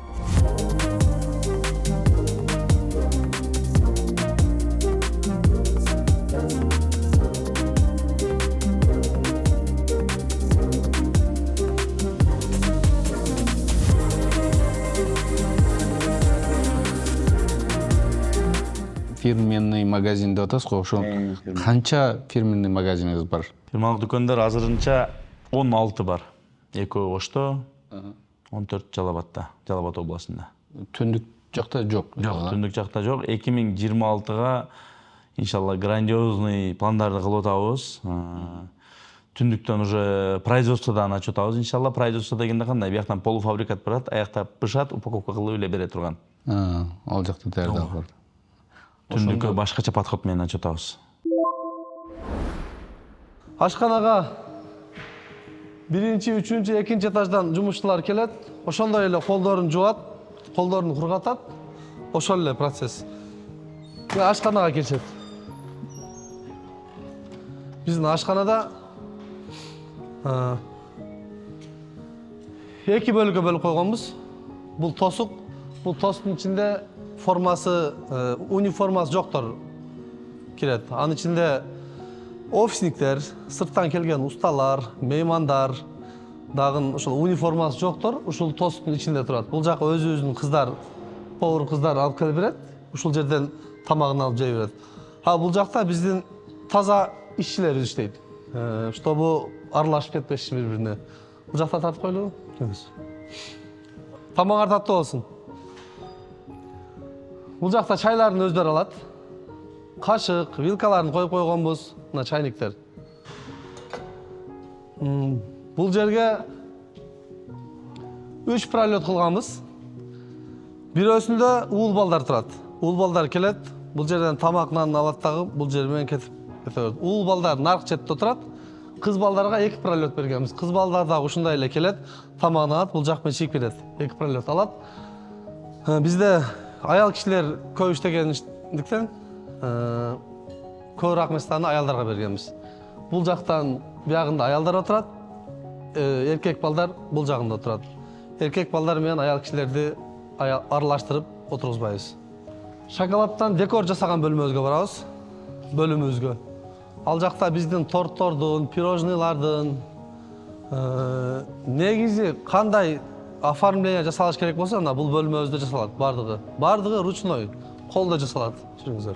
Фирменный магазин деп атасыз го, ошо канча фирменный магазиниңиз бар? Фирмалык дүкөндөр азырынча 16 бар. 2 Ошто, 14 Жалал Абад областында. Түндүк жакта жок. Жок, түндүк жакта жок. 2026-га иншалла грандиозный пландарды кылып атабыз. түндүктөн уже производстводан ачып атабыз иншалла. Производство дегенде кандай? Бияктан полуфабрикат барат, аяктан пышат, упаковка кылып эле бере турган. Ал жакта даярдап бар. Түндүккө башкача подход менен ачып атабыз. Ашканага биринчи, үчүнчү, экинчи этаждан жумушчулар келет. Ошондой эле колдорун жуат, колдорун кургатат. Ошол эле процесс. Ашканага келишет. Биздин ашканада эки бөлүккө бөлүп койгонбуз. Бул тосук, бул тостун ичинде формасы, униформасы жоктор кирет. Анын ичинде офисниктер, сырттан келген усталар, меймандар, дагы ошол униформасы жоктор ушул тосттун ичинде турат. Бул жака өзүбүздүн кыздар, повар кыздар алып келип берет. Ушул жерден тамагын алып жей берет. Бул жакта биздин таза ишчилерибиз иштейт. Чтобы аралашып кетпеш бири-бирине. Бул жакта тартып койлубу? Тамагыңар таттуу болсун. Бул жакта чайларын өздөрү алат. Кашык, вилкаларын коюп койгонбуз, мына чайниктер. Бул жерге 3 пролет кылганбыз. Бирөөсүндө уул балдар турат. Уул балдар келет, бул жерден тамакынан алат дагы, бул жер менен кетип кетет. Уул балдар наркы четте турат. Кыз балдарга 2 пролет бергенбиз. Кыз балдар дагы ушундай эле келет, тамагын алат, бул жак менен чыгып кетет. 2 пролет алат. Бизде аял кишилер көп иштегендиктен көбүрөөк местаны аялдарга бергенбиз. Бул жактан биягында аялдар отурат, эркек балдар бул жагында отурат. Эркек балдар менен аял кишилерди аралаштырып отургузбайбыз. Шоколадтан декор жасаган бөлмөбүзгө барабыз. Бөлүмүбүзгө. Ал жакта биздин торттордун, пирожныйлардын негизи кандай оформление жасалыш керек болсо, мына бул бөлмөбүздө жасалат бардыгы. Бардыгы ручной, колдо жасалат. Жүрүңүздөр.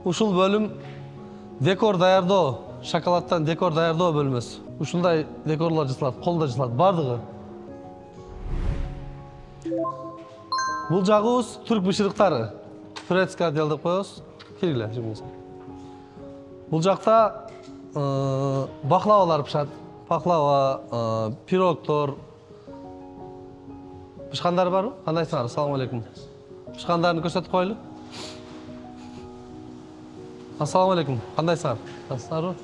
Ушул бөлүм декор даярдоо, шоколадтан декор даярдоо бөлмөсү. Ушундай декорлор жасалат, колдо жасалат бардыгы. Бул жагыбыз түрк бышырыктары. Турецкий отдел деп коебуз. Киргиле, жүрүңүздөр. Бул жакта баклавалар пышат. Баклава, пирогтор. Пышкандар барбы? Кандайсыңар? Ассаламу алейкум. Пышкандарын көрсөтүп коелу. Ассаламу алейкум. Кандайсыңар? Насыңарбы?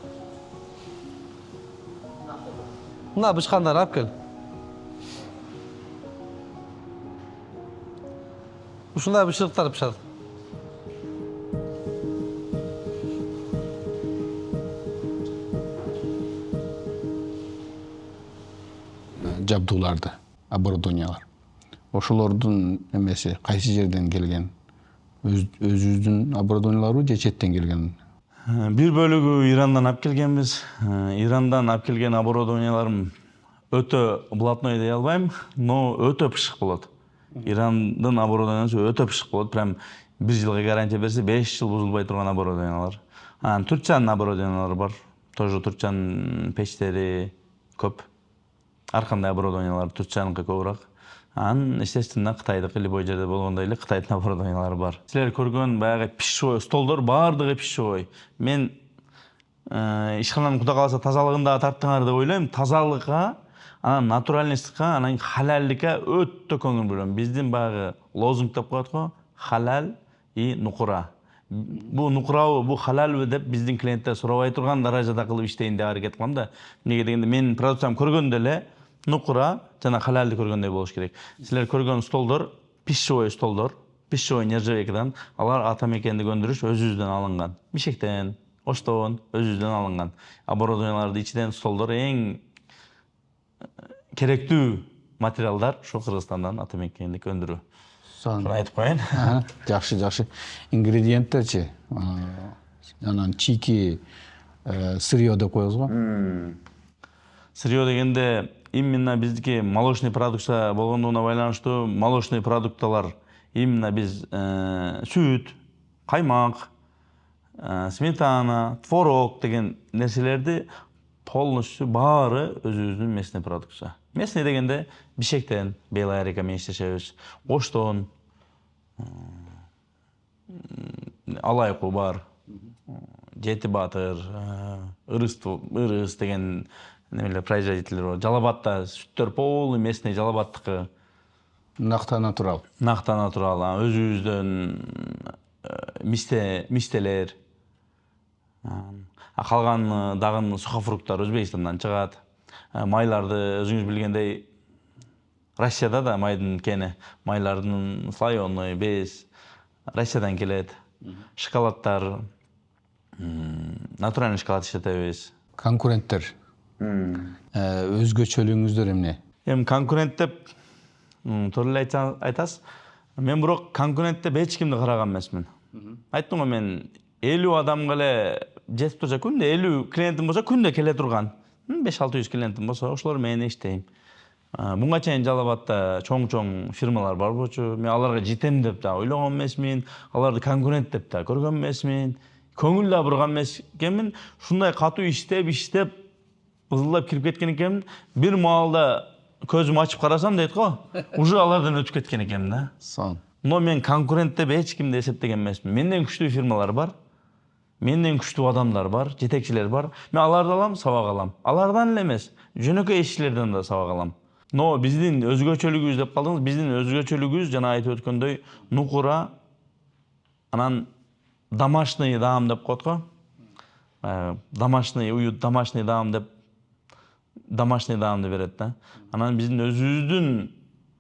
Мына пышкандар алып кел. Ушундай бышырыктар пышат. Жабдууларды, оборудованиялар. Ошолордун эмеси кайсы жерден келген? Өзүбүздүн оборудованияларбы же четтен келген? Бир бөлүгү Ирандан алып келгенбиз. Ирандан алып келген оборудованияларым өтө блатной дей албайм, но өтө пышык болот. Ирандын оборудованиясы өтө пышык болот. Прям 1 жылга гарантия берсе 5 жыл бузулбай турган оборудованиялар. Туркчанын оборудованиялары бар. Тоже туркчанын печтери көп. Ар кандай оборудованиялар туркчаныкы көбүрөөк. Естественно, Кытайдыкы любой жерде болгондой эле Кытайдын оборудованиялары бар. Силер көргөн баягы пищевой столдор баардыгы пищевой. Мен ишкананын кудай кааласа тазалыгында тарттыңар деп ойлойм. Тазалыкка, анан натуральностька, анан халалликке өтө көңүл бөлөм. Биздин баягы лозунг деп коет го, халал и нукура. Бу нукурабы, бу халалбы деп биздин клиенттер сурабай турган даражада кылып иштейин деп аракет кылам да. Эмнеге дегенде менин продукциям көргөндө эле нукура жана халалды көргөндөй болуш керек. Силер көргөн столдор пищевой столдор, пищевой нержавейкадан, алар ата мекенди көндүрүш өзүбүздөн алынган. Мишектен, оштон өзүбүздөн алынган. Оборудованияларды ичиден столдор эң керектүү материалдар ошо Кыргызстандан ата мекенди көндүрүү. Шуну айтып коеюн. Жакшы, жакшы. Ингредиенттерчи, анан чийки сырье деп коебуз го. Сырье дегенде именно биздики молочный продукция болгондугуна байланыштуу молочный продукталар именно биз сүт, каймак, сметана, творог деген нерселерди полностью баары өзүбүздүн местный продукция. Местный дегенде Бишкектен Белая река менен иштешебиз. Оштон алайкы бар. Жети Батыр, Ырыс деген немелер производителер бар. Жалабатта сүттөр полный местный Жалабаттыкы. Накта натурал. Накта натурал, өзүбүздөн мистелер. Калган дагы сухофруктар Өзбекстандан чыгат. Майларды өзүңүз билгендей Россияда да майдын кени, майлардын слоеный, без Россиядан келет. Шоколадтар, натуральный шоколад иштетебиз. Конкуренттер. Өзгөчөлүгүңүздөр эмне? Эми конкурент деп туура эле айтасыз. Мен бирок конкурент деп эч кимди караган эмесмин. Айттым го, мен 50 адамга эле жетип турса, күндө 50 клиентим болсо, күндө келе турган. 5-600 клиентим болсо, ошолор менен иштейм. Буга чейин Жалабатта чоң фирмалар бар болчу. Мен аларга жетем деп да ойлогон эмесмин. Аларды конкурент деп да көргөн эмесмин. Көңүл да бурган эмес экенмин. Ушундай катуу иштеп, ызылдап кирип кеткен экенмин. Бир маалда көзүм ачып карасам дейт го, уже алардан өтүп кеткен экенмин да. Сон. Но мен конкурент деп эч кимди эсептеген эмесмин. Менден күчтүү фирмалар бар. Менден күчтүү адамдар бар, жетекчилер бар. Мен аларды алам, сабак алам. Алардан эле эмес, жөнөкөй ишчилерден да сабак алам. Но биздин өзгөчөлүгүбүз деп калдыңыз. Биздин өзгөчөлүгүбүз жана айтып өткөндөй нукура, анан домашний даам деп коет го. Домашний уют, домашний даам деп берет да. Анан биздин өзүбүздүн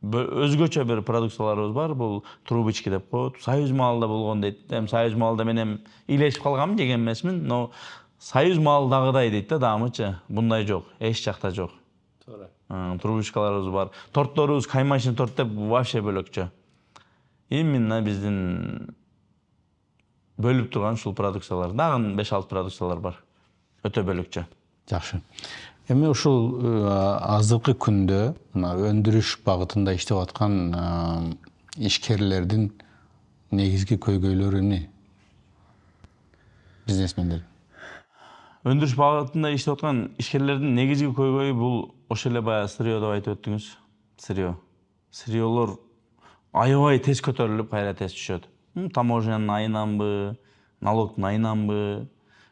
өзгөчө бир продукцияларыбыз бар. Бул трубочки деп коет. Союз маалда болгон дейт. Эми Союз маалда мен эми илешип калганмын, жеген эмесмин, но Союз маалдагыдай дейт да даамычы. Мындай жок, эч жакта жок. Туура. Трубочкаларыбыз бар. Тортторубуз каймачный торт деп вообще бөлөкчө. Именно биздин бөлүп турган ушул продукциялар. Дагы 5-6 продукциялар бар. Өтө бөлөкчө. Жакшы. Эми ушул азыркы күндө өндүрүш багытында иштеп аткан ишкерлердин негизги көйгөйлөрү эмне? Бизнесмендер. Өндүрүш багытында иштеп аткан ишкерлердин негизги көйгөйү бул ошол эле баягы сырьё деп айтып өттүңүз. Сырьёлор аябай тез көтөрүлүп, кайра тез түшөт. Таможнянын айынанбы, налогдун айынанбы,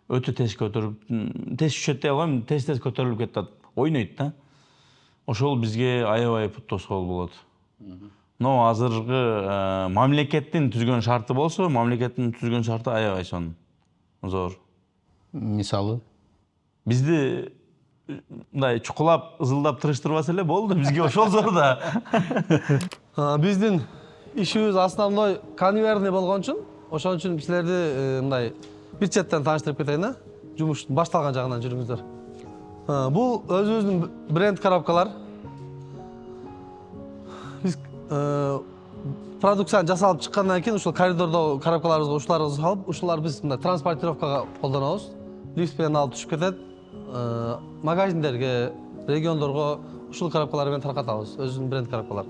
өтө тез көтөрүп, тез түшөт деп коем, тез көтөрүлүп кетет, ойнойт да. Ошол бизге аябай пут тоскоол болот. Но азыркы мамлекеттин түзгөн шарты болсо, мамлекеттин түзгөн шарты аябай зор. Мисалы? Бизди мындай чукулап, ызылдап тырыштырбаса эле болду, бизге ошол зор да. Биздин ишибиз основной конвейерный болгон үчүн, ошон үчүн силерди мындай бир четтен тааныштырып кетейин, жумуштун башталган жагынан жүрүңүздөр. Бул өзүбүздүн бренд коробкалар. Биз продукцияны жасалып чыккандан кийин ушул коридордо коробкаларыбызга ушуларды салып, ушулар биз мындай транспортировкага колдонобуз. Лифт менен алып түшүп кетет. Магазиндерге, региондорго ушул коробкалар менен таркатабыз, өзүбүздүн бренд коробкалар.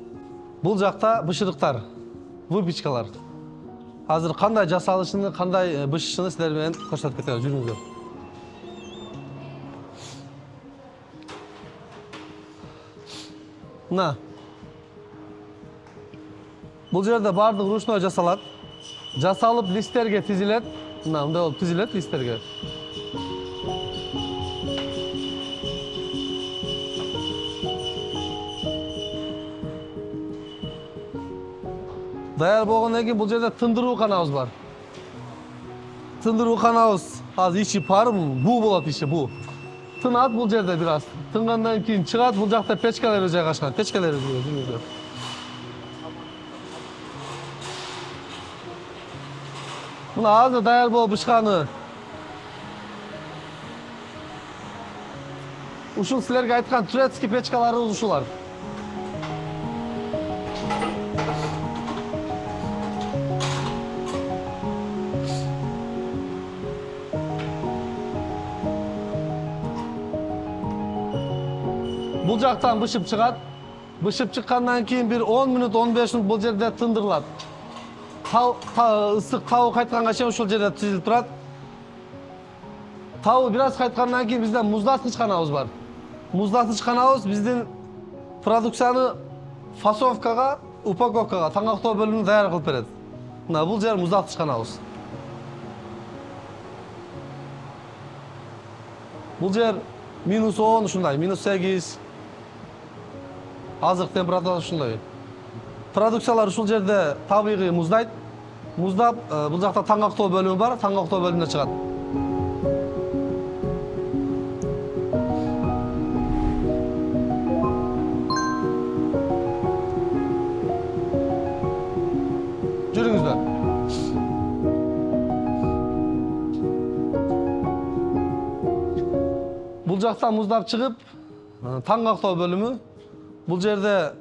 Бул жакта бышырыктар, выпечкалар. Азыр кандай жасалышын, кандай бышышын силер менен көрсөтүп кетебиз, жүрүңүздөр. Мына. Бул жерде бардык ручной жасалат. Жасалып листтерге тизилет. Мына мындай болуп тизилет листтерге. Даяр болгондон кийин бул жерде тындыруу канабыз бар. Тындыруу канабыз азыр ичи парым, буу болот ичи, буу. Тынат бул жерде бир аз. Тынгандан кийин чыгат, бул жакта печкалар жайгашкан. Печкалар жүрүңүздөр. Мына азыр даяр болуп бышканы. Ушул силерге айткан турецкий печкаларыбыз ушулар. Бул жактан бышып чыгат. Бышып чыккандан кийин бир 10 мүнөт, 15 мүнөт бул жерде тындырылат. Ысык табы кайтканга чейин ушул жерде тизилип турат. Табы бир аз кайткандан кийин бизде муздаткыч канабыз бар. Муздаткыч канабыз биздин продукцияны фасовкага, упаковкага, таңактоо бөлүмүнө даяр кылып берет. Мына бул жер муздаткыч канабыз. Бул жер -10 ушундай, -8. Азык температурасы ушундай. Продукциялар ушул жерде табигый муздайт. Муздап, бул жакта таң актоо бөлүмү бар, таң актоо бөлүмүнө чыгат. Жүрүңүздөр. Бул жакта муздап чыгып, таң актоо бөлүмү. Бул жерде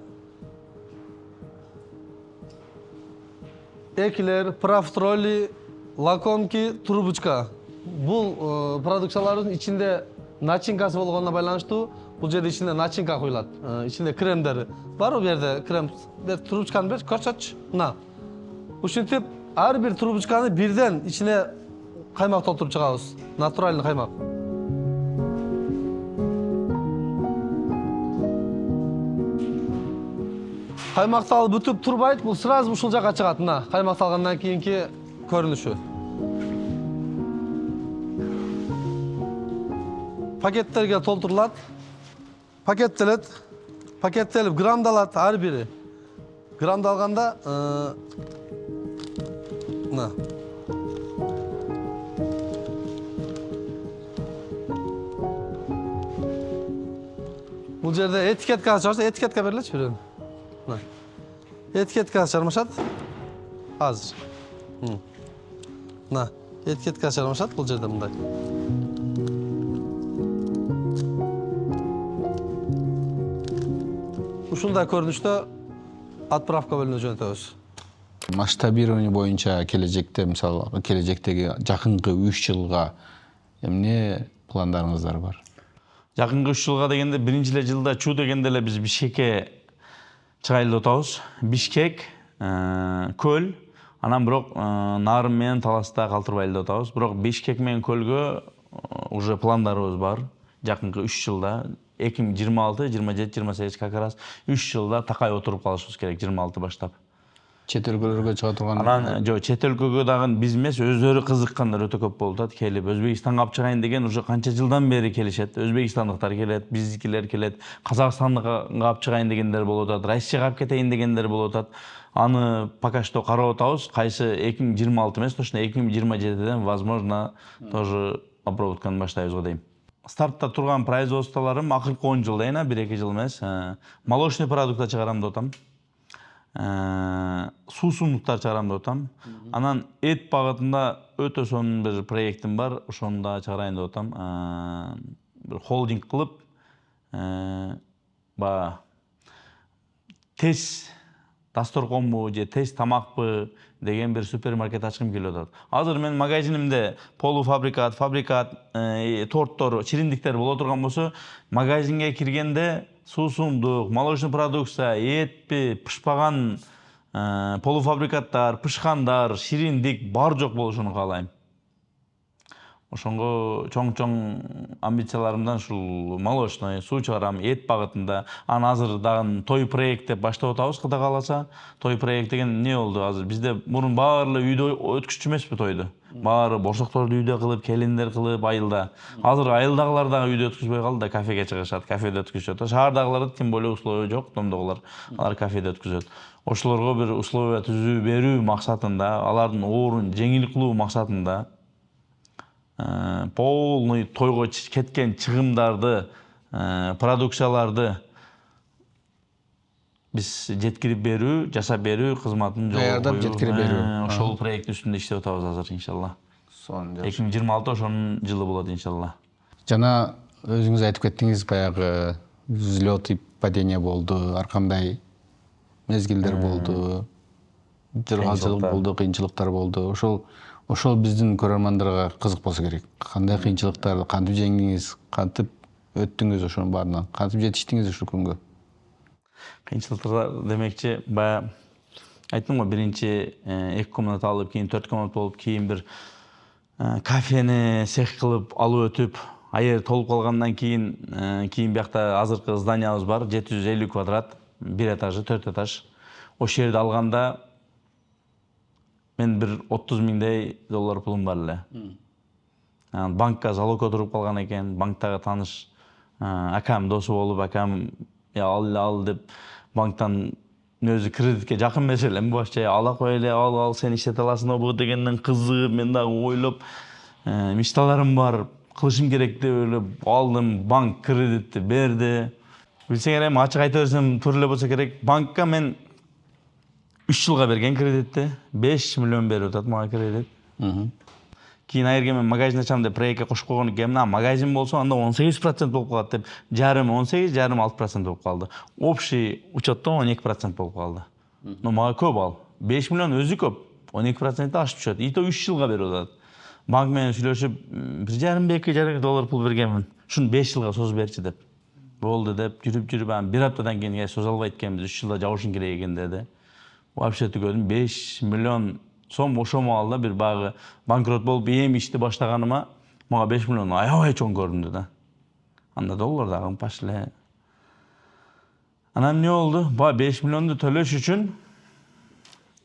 экилер, профтроли, лакомки, трубочка. Бул продукциялардын ичинде начинкасы болгонуна байланыштуу. Бул жерде ичинде начинка коюлат. Ичинде кремдер бар, бу жерде крем. Бер трубочканы бер, көрсөтчү. Мына. Ушинтип ар бир трубочканы бирден ичине каймак толтуруп чыгабыз. Натуральный каймак. Каймакталып бүтүп турбайт, бул сразу ушул жака чыгат. Мына, каймакталгандан кийинки көрүнүшү. Пакеттерге толтурулат. Пакеттелип грамдалат ар бири. Грамдалганда мына. Бул жерде этикеткасы чыгса, этикетка берилечи бирөө. Этикеткасы жармашат. Азыр. Мына, этикеткасы жармашат бул жерде мындай. Ушундай көрүнүштө отправка бөлүнө жөнөтөбүз. Масштабирование боюнча келечекте, мисалы, келечектеги жакынкы 3 жылга эмне пландарыңыздар бар? Жакынкы 3 жылга дегенде биринчи эле жылда чуу дегенде эле биз Бишкекке чыгайлы деп атабыз. Бишкек, көл, анан бирок Нарын менен Таласта калтырбайлы деп атабыз. Бирок Бишкек менен көлгө уже пландарыбыз бар. Жакынкы 3 жылда 2026, 27, 28 как раз 3 жылда такай отуруп калышыбыз керек, 26 баштап. Чет өлкөлөргө чыга турган? Анан чет өлкөгө дагы биз эмес, өздөрү кызыккандар өтө көп болуп атат. Келип Өзбекстанга алып чыгайын деген уже канча жылдан бери келишет. Өзбекстандыктар келет, биздикилер келет, Казакстанга алып чыгайын дегендер болуп атат, Россияга алып кетейин дегендер болуп атат. Аны пока что карап атабыз. Кайсы 2026 эмес, точно 2027ден возможно тоже обработканы баштайбызга дейм. Стартта турган производстволорум акыркы 10 жылда эна, 1-2 жыл эмес. Молочный продукта чыгарам деп атам. Суусундуктар чыгарам деп атам. Анан эт багытында өтө сонун бир проектим бар, ошону да чыгарайын деп атам. Бир холдинг кылып, тез дасторконбу же тез тамакпы деген бир супермаркет ачкым келип атат. Азыр мен магазинимде полуфабрикат, фабрикат, торттор, чириндиктер боло турган болсо, магазинге киргенде суусундук, молочный продукция, этпи, пышпаган полуфабрикаттар, пышкандар, шириндик бар жок болушун каалайм. Ошонго чоң амбицияларымдан ушул молочный, суу чыгарам, эт багытында. Аны азыр дагы той проект деп баштап атабыз, Кудай кааласа. Той проект деген эмне болду? Азыр бизде мурун баары үйдө өткүзчү эмеспи тойду. Баары бошокторду үйдө кылып, келиндер кылып, айылда. Азыр айылдагылар дагы үйдө өткүзбөй калды да, кафеге чыгышат, кафеде өткүзүшөт. Шаардагылар тем более условия жок, домдогулар. Алар кафеде өткүзөт. Ошолорго бир условия түзүү берүү максатында, алардын оорун жеңил кылуу максатында полный тойго кеткен чыгымдарды, продукцияларды биз жеткирип берүү, жашап берүү кызматын даярдап жеткирип берүү. Ошол проект үстүндө иштеп атабыз азыр иншалла. 2026 ошонун жылы болот иншалла. Жана өзүңүз айтып кеттиңиз, баягы взлет и падение болду, ар кандай мезгилдер болду, жыргалчылык болду, кыйынчылыктар болду. Ошол биздин көрөрмандарга кызык болсо керек. Кандай кыйынчылыктарды кантип жеңдиңиз, кантип өттүңүз ошонун баарынан, кантип жетиштиңиз ушул күнгө? Кыйынчылыктар демекчи, бая айттым го, биринчи 2 комната алып, кийин 4 комната болуп, кийин бир кафени цех кылып алып өтүп, айыр толуп калгандан кийин биякта азыркы зданиябыз бар, 750 квадрат, 1 этажы, 4 этаж. Ошол жерди алганда мен бир 30 миңдей доллар пулум бар эле. Банкка залог отуруп калган экен, банктагы тааныш акам досу болуп, акам ал деп банктан өзү кредитке жакын маселем башча ала кой эле, ал сен иштете аласың обу дегенден кызыгып, мен дагы ойлоп, мечталарым бар, кылышым керек деп ойлоп алдым, банк кредитти берди. Билсеңер эми ачык айта берсем туура эле болсо керек, банкка мен 3 жылга берген кредитти, 5 миллион берип атат мага кредит. Кийин айырге мен магазин ачам деп проектке кошуп койгон экенмин. Магазин болсо анда 18% болуп калат деп, жарым 18, жарым 6% болуп калды. Общий учетто 12% болуп калды. Но мага көп ал. 5 миллион өзү көп. 12% ашып түшөт. И то 3 жылга берип атат. Банк менен сүйлөшүп, 1,5-2 жарым доллар пул бергенмин. Шуну 5 жылга созуп берчи деп. Болду деп, жүрүп, бир аптадан кийин созо албайт экенбиз, 3 жылда жабышың керек экен деди. Вообще түгөдүм 5 миллион сом ошо маалда бир багы банкрот болуп эми ишти баштаганыма мага 5 миллион аябай чоң көрүндү да. Анда доллар да кымпаш эле. Анан эмне болду? Баа 5 миллионду төлөш үчүн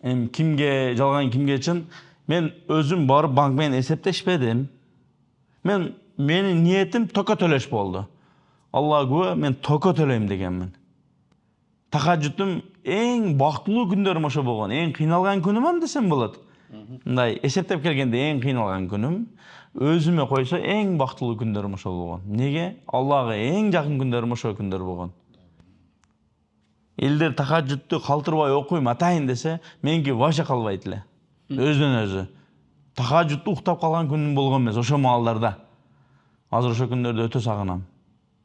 эми кимге жалган кимге чын мен өзүм барып банк менен эсептешпедим. Менин ниетим тока төлөш болду. Алла күбө, мен тока төлөйм дегенмин. Тахажжутум эң бактылуу күндөрүм ошо болгон. Эң кыйналган күнүм десем болот. Мындай эсептеп келгенде эң кыйналган күнүм, өзүмө койсо эң бактылуу күндөрүм ошол болгон. Неге? Аллага эң жакын күндөрүм ошо күндөр болгон. Элдер тахажжутту калтырбай окуйм, атайын десе, меники вообще калбайт эле. Өзүнөн өзү. Тахажжутту уктап калган күнүм болгон эмес ошо маалдарда. Азыр ошо күндөрдү өтө сагынам.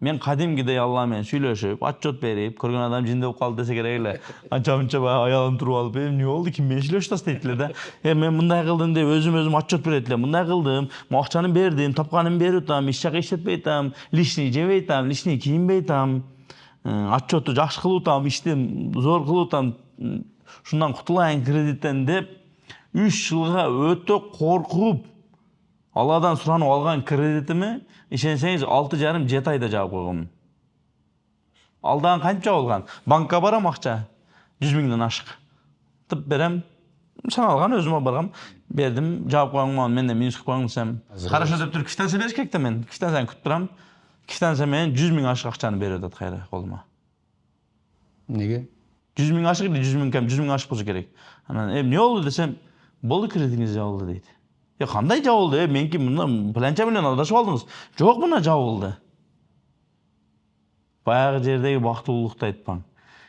Мен кадимгидей Алла менен сүйлөшүп, отчет берип, көргөн адам жиндеп калды десе керек эле. Анча-мынча аялым туруп алып, эмне болду, ким менен сүйлөшүп атат дейт эле да. Мен мындай кылдым деп өзүм отчет берет эле. Мындай кылдым, акчаны бердим, тапканымды берип атам, иш жакка иштетпей атам, лишний жебей атам, лишний кийинбей атам. Отчетту жакшы кылып атам, ишти зор кылып атам. Шундан кутулайын кредиттен деп 3 жылга өтө коркуп Алладан суранып алган кредитими, ишенсеңиз 6,5-7 айда жаап койгонмун. Алдан кантип жабылган? Банкка барам акча 100 миңден ашык. Тып берем, саналган өзүмө баргам, бердим, жаап койгонмун, менден минус кылып койгон десем. Карашо деп туруп квитанция бериш керек да мен. Квитанцияны күтүп турам. Квитанция менен 100 миң ашык акчаны берип атат кайра колума. Неге? 100 миң ашык или 100 миң кем, 100 миң ашык болсо керек. Анан эмне болду десем, болду кредитиңиз жабылды дейт. Кандай жабылды? Менки мына пленча менен алдашып алдыңыз. Жок, мына жабылды. Баягы жердеги бактылуулукту айтпаң.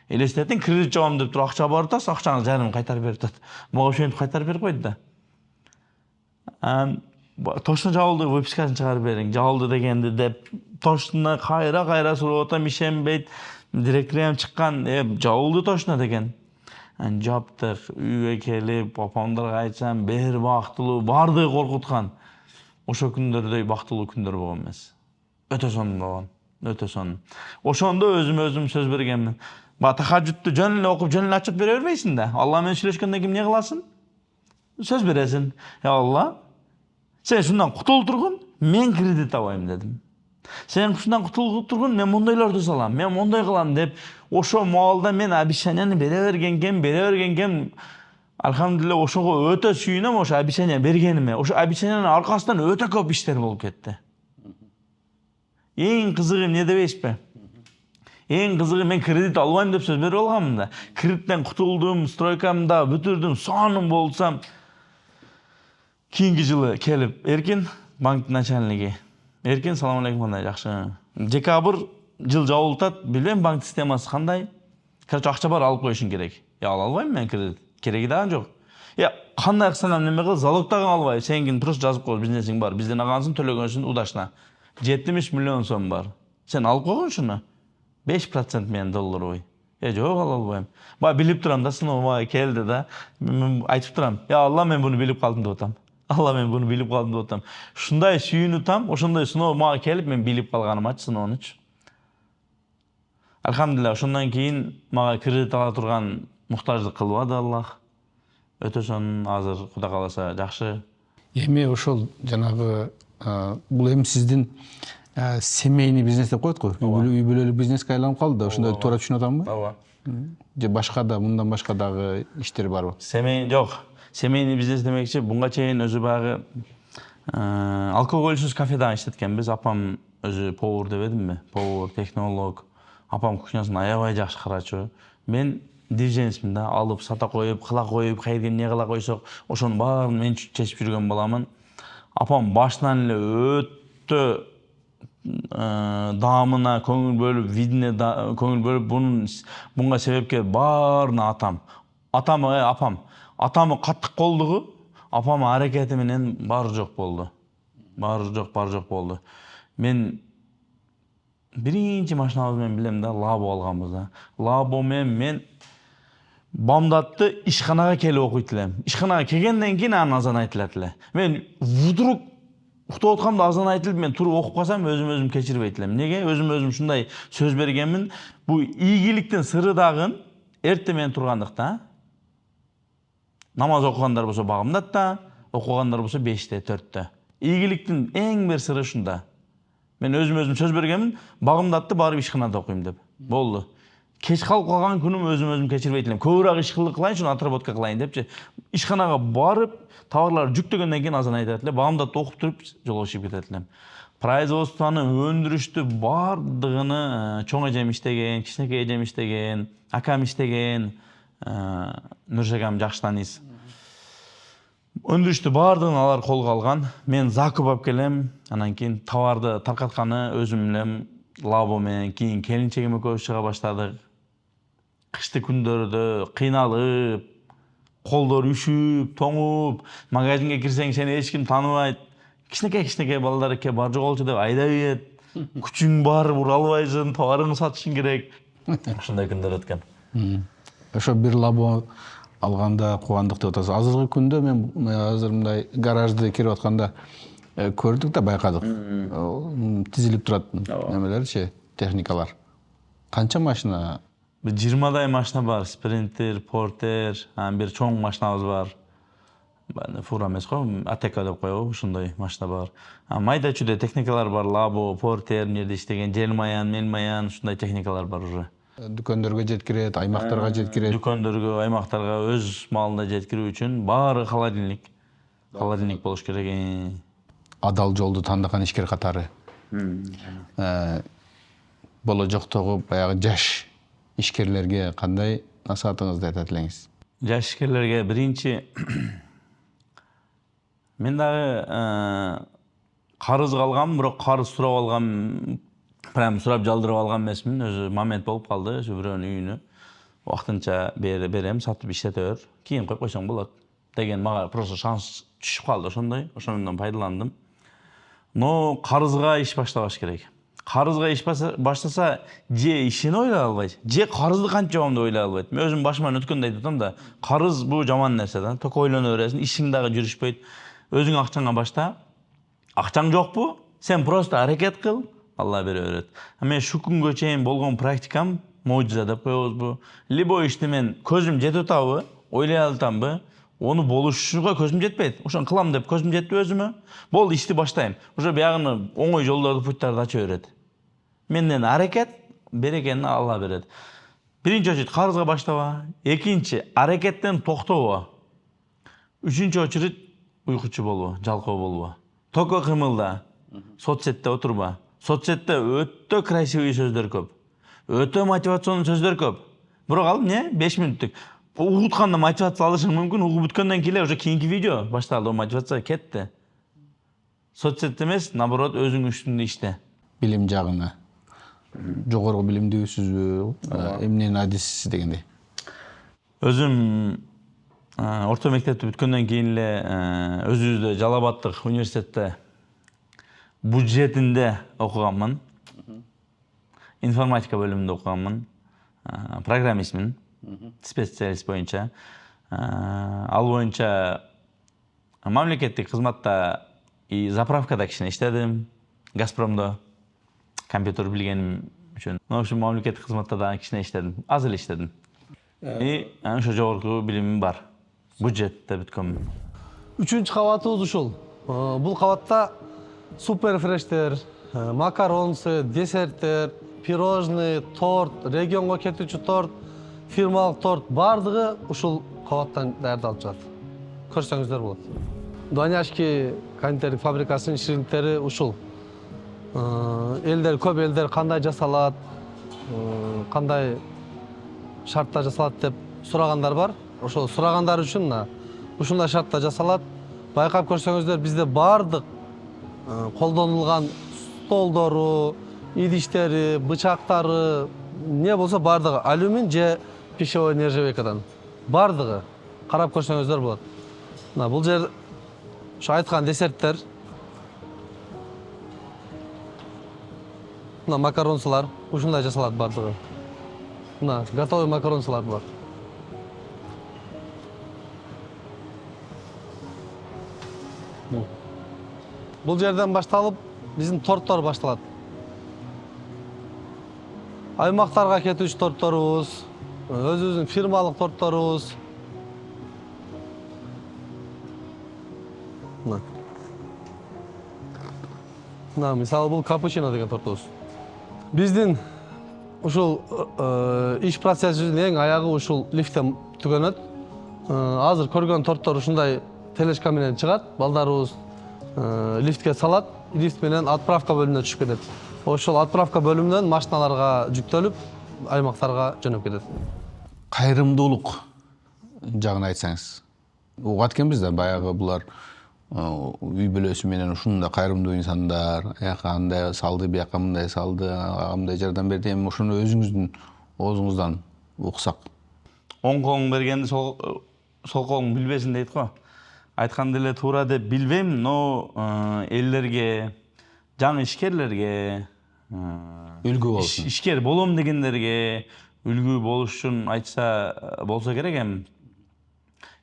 Элестетиң, кредит жабам деп туруп акча барып атасыз, акчаңызды жарымын кайтарып берип атат. Мага ошентип кайтарып берип койду да. Точно жабылды, выпискасын чыгарып бериң. Жабылды дегенди деп точно кайра сурап атам, ишенбейт. Директориям чыккан, жабылды точно деген. Жаптык, үйгө келип, апамдарга айтсам, бир бактылуу, бардыгы коркуткан. Ошо күндөрдөй бактылуу күндөр болгон эмес. Өтө сонун болгон, өтө сонун. Ошондо өзүм сөз бергенмин. Тахажжутту жөн эле окуп, жөн эле отчет бере бербейсиң да. Алла менен сүйлөшкөндөн кийин эмне кыласың? Сөз бересиң. Алла, сен шундан кутулуп тургун, мен кредит алайм дедим. Сен шундан кутулуп тургун, мен мондойлорду салам, мен мондой кылам деп, ошо маалда мен обещанияны бере бергенкем. Алхамдулилла, ошого өтө сүйүнөм, ошо обещания бергениме. Ошо обещаниянын аркасынан өтө көп иштер болуп кетти. Эң кызыгы эмне дебейсизби? Эң кызыгы мен кредит албайм деп сөз берип алганмын да. Кредиттен кутулдум, стройкамда бүтүрдүм, сонун болсам. Кийинки жылы келип, Эркин, банктын начальниги. Эркин, салам алейкум, кандай жакшы. Декабрь жыл жабылып атат, билбейм банк системасы кандай. Короче, акча бар, алып коюшуң керек. Ала албайм мен кредит. Кереги дагы жок. Кандай кылсам неме кыл, залог дагы албайм. Сенгин просто жазып кой, бизнесиң бар. Бизден алгансың, төлөгөнсүң удачно. 70 миллион сом бар. Сен алып койгон шуну. 5% менен долларовый. Жок, ала албайм. Билип турам да, сыноо келди да. Мен айтып турам. Алла, мен буну билип калдым деп атам. Алла, мен буну билип калдым деп атам. Шундай сүйүнүп атам, ошондой сыноо мага келип, мен билип калганымачы сыноонучу. Алхамдулилла, ошондон кийин мага кредит ала турган муктаждык кылбады Аллах. Өтө сонун, азыр Кудай кааласа жакшы. Эми ошол жанагы бул эми сиздин семейный бизнес деп коет го. Үй бүлөлүк бизнеске айланып калды да, ошондой туура түшүнүп атамбы? Ооба. Же башка да, мындан башка дагы иштер барбы? Жок. Семейный бизнес демекчи, буга чейин өзү баягы Алкогольсүз кафеда иштеткенбиз. Апам өзү повар деп эдимби? Повар, технолог. Апам кухнясын аябай жакшы карачу. Мен дириженисмин да, алып, сата коюп, кыла коюп, кайерге эмне кыла койсок, ошонун баарын мен чечип жүргөн баламын. Апам башынан эле өтө даамына көңүл бөлүп, видине көңүл бөлүп, bunga себепкер баарына атам. Атамы каттык колдугу, апамы аракети менен баары жок болду. Баары жок болду. Мен биринчи машинабыз менен билем да, Лабо алганбыз да. Лабо менен мен бамдатты ишканага келип окуйт элем. Ишканага келгенден кийин анан азан айтылат эле. Мен вдруг уктап аткамда азан айтылып, мен туруп окуп калсам, өзүм кечирбейт элем. Неге? Өзүм ушундай сөз бергенмин. Бу ийгиликтин сыры дагы эрте менен тургандыкта. Намаз окугандар болсо багымдатта, окугандар болсо 5-те, 4-те. Ийгиликтин эң бир сыры ушунда. Мен өзүм сөз бергенмин, багымдатты барып ишканада окуйм деп. Болду. Кеч калып калган күнүм өзүм кечирбейт элем. Көбүрөөк иш кылайын, шуну отработка кылайын депчи. Ишканага барып, товарлар жүктөгөндөн кийин азан айтат эле, багымдатты окуп туруп жолго чыгып кетет элем. Производствону, өндүрүштү бардыгыны чоң эжем иштеген, кичинекей эжем иштеген, акам иштеген, Нуршагам жакшы тааныйсыз. Өндүрүштү бардыгын алар колго алган. Мен закуп алып келем, анан кийин товарды таркатканы өзүм элем. Лабо менен кийин келинчегим экөөбүз чыга баштадык. Кышты күндөрдө кыйналып, колдор үшүп, тоңуп, магазинге кирсең сени эч ким тааныбайт. Кичинекей балдар келип бар жоголчу деп айдап ийет. Күчүң бар, ура албайсың, товарыңды сатышың керек. Ушундай күндөр өткөн. Ошо бир Лабо алганда кубандык деп атасыз. Азыркы күндө мен азыр мындай гаражды кирип атканда көрдүк да байкадык. Тизилип турат немелерчи, техникалар. Канча машина? 20дай машина бар. Спринтер, Портер, бир чоң машинабыз бар. Фура эмес го, Атека деп коебу, ушундай машина бар. Майда чүйдө техникалар бар. Лабо, Портер, эмнеде иштеген, Желмаян, Мелмаян, ушундай техникалар бар уже. Дүкөндөргө жеткирет, аймактарга жеткирет. Дүкөндөргө, аймактарга өз малында жеткирүү үчүн баары холодильник. Холодильник болуш керек. Адал жолду тандаган ишкер катары. Боложоктогу баягы жаш ишкерлерге кандай насаатыңызды айтат элеңиз? Жаш ишкерлерге биринчи мен дагы карыз калгам, бирок карыз сурап алгам, прям сурап жалдырып алган эмесмин. Өзү момент болуп калды, ошо бирөөнүн үйүнө убактынча берем, сатып иштете бер, кийин коюп койсоң болот деген мага просто шанс түшүп калды ошондой. Ошондон пайдаландым. Но карызга иш баштабаш керек. Карызга иш баштаса, же ишин ойлой албайт, же карызды кантип жабам деп ойлой албайт. Мен өзүм башыман өткөндө айтып атам да, карыз бул жаман нерсе да. Только ойлоно бересиң, ишиң дагы жүрүшпөйт. Өзүң акчаңа башта. Акчаң жокпу? Сен просто аракет кыл, Алла бере берет. Мен шу күнгө чейин болгон практикам можиза деп коебузбу? Любой ишти мен көзүм жетип атабы, ойлой алатамбы? Onu болушуга көзүм жетпейт. Ошону кылам деп көзүм жетти өзүмө. Болду, ишти баштайм. Уже биягыны оңой жолдорду, путтарды ача берет. Менден аракет, берекени Алла берет. Биринчи очередь карызга баштаба, экинчи аракеттен токтобо. Үчүнчү очередь уйкучу болбо, жалкоо болбо. Только кымылда, соцсетте отурба. Соцсетте өтө красивый сөздөр көп. Өтө мотивационный сөздөр көп. Бирок ал эмне? 5 мүнөттүк. Угутканда мотивация алышың мүмкүн, угуп бүткөндөн кийин уже кийинки видео башталды, мотивация кетти. Соцсет эмес, наоборот, өзүң үстүндө иште. Билим жагына. Жогорку билимдүүсүзбү, эмнени адиссиз дегендей. Өзүм орто мектепти бүткөндөн кийин эле өзүбүздө Жалал Абаддык университетте бюджетинде окуганмын. Информатика бөлүмүндө окуганмын. Программистмин. Специалист боюнча. Ал боюнча мамлекеттик кызматта и заправкада кичине иштедим. Газпромдо компьютер билгеним үчүн. В общем, мамлекеттик кызматта да кичине иштедим. Аз эле иштедим. И ошо жогорку билимим бар. Бюджетте бүткөнмүн. 3-кабатыбыз ушул. Бул кабатта супер фрештер, макаронсы, десерттер, пирожный, торт, регионго кетүүчү торт, фирмалык торт бардыгы ушул кабаттан даярдалып жатат. Көрсөңүздөр болот. Донецкий кондитерлик фабрикасынын шириндиктери ушул. Элдер көп элдер кандай жасалат, кандай шартта жасалат деп сурагандар бар. Ошол сурагандар үчүн ушундай шартта жасалат. Байкап көрсөңүздөр бизде бардык колдонулган столдору, идиштери, бычактары, не болсо бардыгы алюмин же пищевой нержавейкадан. Бардыгы карап көрсөңүздөр болот. Бул жер ошо айткан десерттер. Макаронсулар ушундай жасалат бардыгы. Готовый макаронсулар бар. Бул жерден башталып, биздин торттор башталат. Аймактарга кетүүчү торторубуз, өзүбүздүн фирмалык торторубуз. Мисалы бул капучино деген тортубуз. Биздин ушул иш процессибиздин эң аягы ушул лифттен түгөнөт. Азыр көргөн торттор ушундай тележка менен чыгат, балдарыбыз лифтке салат, лифт менен отправка бөлүмүнө түшүп кетет. Ошол отправка бөлүмүнөн машиналарга жүктөлүп, аймактарга жөнөп кетет. Кайрымдуулук жагын айтсаңыз. Угат экенбиз да баягы булар үй бүлөсү менен ушундай кайрымдуу инсандар, аяка андай салды, бияка мындай салды, мындай жардам берди. Эми ошону өзүңүздүн оозуңуздан уксак. Оң колуң бергенди сол колуң билбесин дейт го. Айткан деле туура деп билбейм, но элдерге, жаңы ишкерлерге, Үлгү болсун. ишкер болом дегендерге үлгү болуш үчүн айтса болсо керек эми.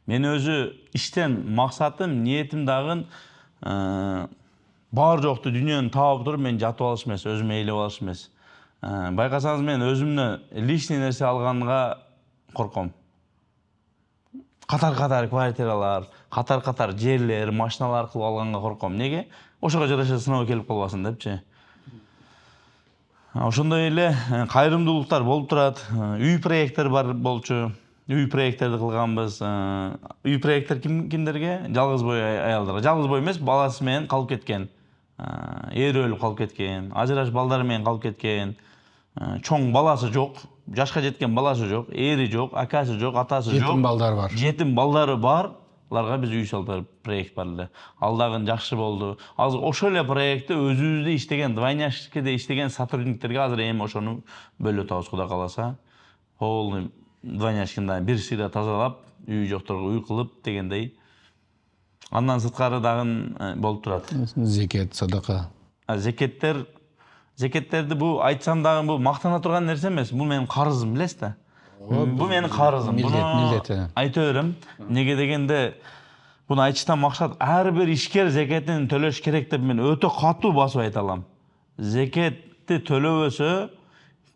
Мен өзү иштен максатым, ниетим дагы бар жокту дүйнөнү таап туруп мен жатып алыш эмес, өзүмө ээлеп алыш эмес. Байкасаңыз мен өзүмдө лишний нерсе алганга корком. Катар-катар квартиралар, катар-катар жерлер, машиналар аркылуу алганга корком. Неге? Ошого жараша сыноо келип калбасын депчи. Ошондой эле кайрымдуулуктар болуп турат. Үй проекттер бар болчу. Үй проекттерди кылганбыз. Үй проекттер кимдерге? Жалгыз бой аялдарга. Жалгыз бой эмес, баласы менен калып кеткен. Ээри өлүп калып кеткен, ажыраш балдары менен калып кеткен. Чоң баласы жок, жашка жеткен баласы жок, ээри жок, акасы жок, атасы жок. Жетим балдар бар. Жетим балдары бар. Аларга биз үй салып проект бар эле. Ал дагы жакшы болду. Азыр ошол эле проектти өзүбүздө иштеген, двойняшкиде иштеген сотрудниктерге азыр эми ошону бөлүп атабыз, Кудай кааласа. Полный двойняшкинда бир сыйда тазалап, үй жокторго үй кылып дегендей. Андан сырткары дагы болуп турат. Зекет, садака. Зекеттерди бул айтсам дагы бул мактана турган нерсе эмес. Бул менин карызым, билесиз да? Бул менин карызым. Милдет. Айта берем. Неге дегенде буну айтыштан максат ар бир ишкер зекетин төлөш керек деп мен өтө катуу басып айта алам. Зекетти төлөбөсө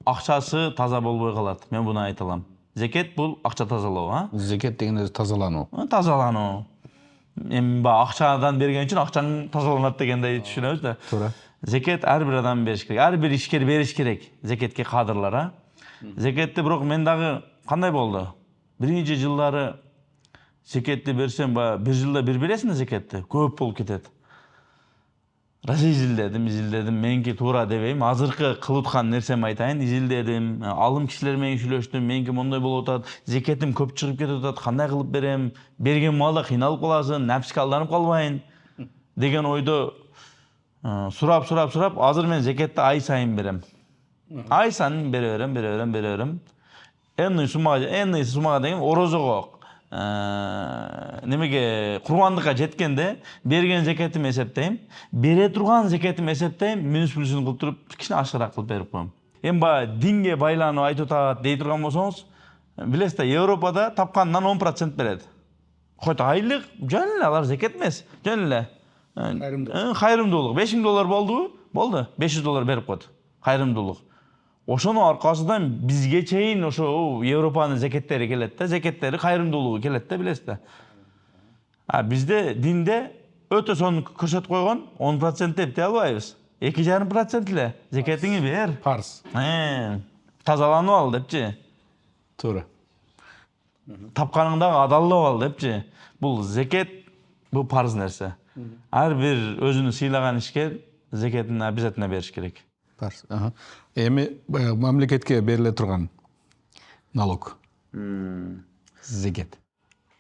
акчасы таза болбой калат. Мен буну айта алам. Зекет бул акча тазалоо, Зекет деген тазалануу. Тазалануу. Эми акчадан берген үчүн акчаң тазаланат дегендей түшүнөбүз да. Туура. Зекет ар бир адам бериш керек. Ар бир ишкер бериш керек зекетке кадрлар, Зекетти бирок мен дагы кандай болду? Биринчи жылдары зекетти берсем, бир жылда бир бересиң зекетти, көп болуп кетет. Изилдедим, меники туура дебейм. Азыркы кылып аткан нерсеми айтайын, изилдедим, алым кишилер менен сүйлөштүм, меники мондой болуп атат, зекетим көп чыгып кетип атат, кандай кылып берем? Берген маалда кыйналып каласың, напсикке алданып калбайын деген ойдо сурап, азыр мен зекетти ай сайын берем. Ай сайын бере берем. Энный суммага деген орозого, немеге курбандыкка жеткенде берген зекетим эсептейм, бере турган зекетим эсептейм, минус плюсун кылып туруп кичине ашыраак кылып берип коем. Эми динге байланып айтып атат дей турган болсоңуз, билесиз да, Европада тапкандан 10% берет. Който айлык жөн эле, алар зекет эмес, жөн эле. Кайрымдуулук. $5000 болдубу? Болду. $500 берип койду. Кайрымдуулук. Ошонун аркасынан бизге чейин ошо Европанын зекеттери келет да, зекеттери кайрымдуулугу келет да, билесиз да. Бизде динде өтө сонун көрсөтүп койгон, 10% деп дей албайбыз. 2,5% эле зекетиңи бер. Парз. Тазаланып ал депчи. Туура. Тапканыңдагы адалдап ал депчи. Бул зекет Бул парыз нерсе. Ар бир өзүнү сыйлаган ишкер зекетин обязательно бериш керек. Парс. Эми мамлекетке бериле турган налог. Зекет.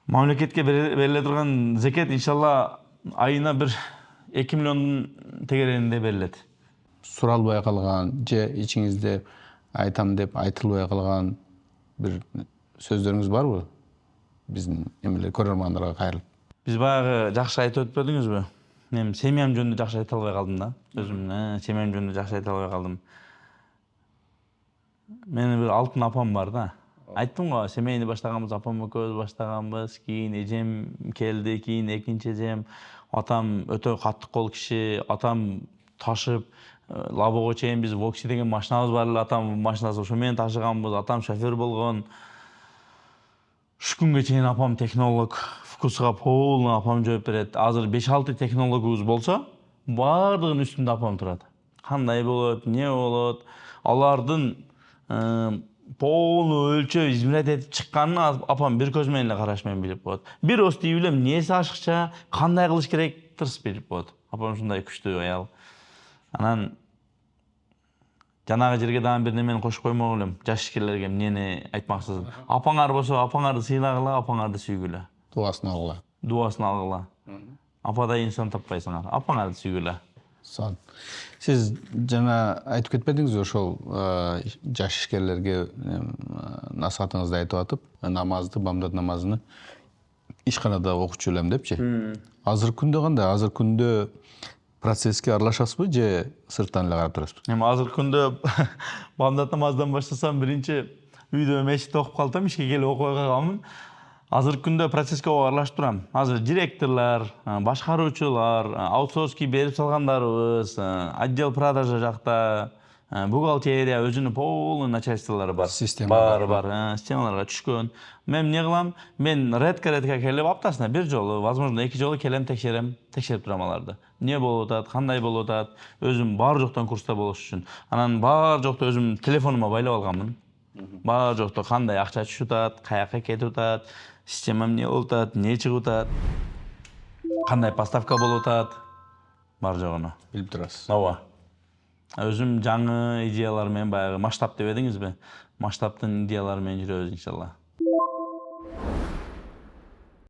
Мамлекетке бериле турган зекет иншалла айына бир 2 миллиондун тегерегинде берилет. Суралбай калган же ичиңизде айтам деп айтылбай калган бир сөздөрүңүз барбы? Биздин эмелер көрөрмандарга кайрылып. Биз баягы жакшы айтып өтпөдүңүзбү? Мен семьям жөнүндө жакшы айта албай калдым да. Өзүм семьям жөнүндө жакшы айта албай калдым. Менин бир алтын апам бар да. Айттым го, семейни баштаганбыз, апам экөөбүз баштаганбыз, кийин эжем келди, кийин экинчи эжем. Атам өтө катты кол киши, атам ташып, Лабого чейин биз Вокси деген машинабыз бар эле, атам машинасы ошо менен ташыганбыз, атам шофер болгон. Уш күнгө чейин апам технолог, вкусга полный апам жооп берет. Азыр 5-6 технологубуз болсо, баардыгынын үстүндө апам турат. Кандай болот, эмне болот, алардын полный өлчөп измерять этип чыкканын апам бир көз менен эле караш менен билип коет. Бир ост үй билем, эмнеси ашыкча, кандай кылыш керек, тырс билип коет. Апам ушундай күчтүү аял. Анан жанагы жерге дагы бир немени кошуп коймок элем, жаш ишкерлерге эмнени айтмакчысыз. Апаңар болсо, апаңарды сыйлагыла, апаңарды сүйгүлө. Дуасын алгыла. Дуасын алгыла. Ападай инсан таппайсыңар. Апаңарды сүйгүлө. Сон. Сиз жана айтып кетпедиңизби ошол жаш ишкерлерге насаатыңызды айтып атып, намазды, бамдат намазыны ишканада окучу элем депчи. Азыркы күндө кандай? Азыркы күндө процесске аралашасызбы же сырттан эле карап турасызбы? Эми азыркы күндө бамдат намаздан баштасам биринчи үйдө мечитте окуп калдым, ишке келип окубай калганмын. Азыркы күндө процесске аралашып турам. Азыр директорлор, башкаруучулар, аутсорски берип салгандарыбыз, отдел продажа жакта, бухгалтерия өзүнүн полный начальстволору бар. Система бар. Системаларга түшкөн. Мен эмне кылам? Мен редко келип аптасына бир жолу, возможно 2 жолу келем, текшерип турам аларды. Эмне болуп атат, кандай болуп атат, өзүм бар жоктон курста болуш үчүн. Анан бар жокто өзүм телефонума байлап алганмын. Бар жокто кандай акча түшүп атат, каяка кетип атат, система эмне болуп атат, эмне чыгып атат, кандай поставка болуп атат, бар жогуну билип турасыз. ооба. Өзүм жаңы идеялар менен баягы масштаб деп эдиңизби? Масштабтын идеялары менен жүрөбүз иншалла.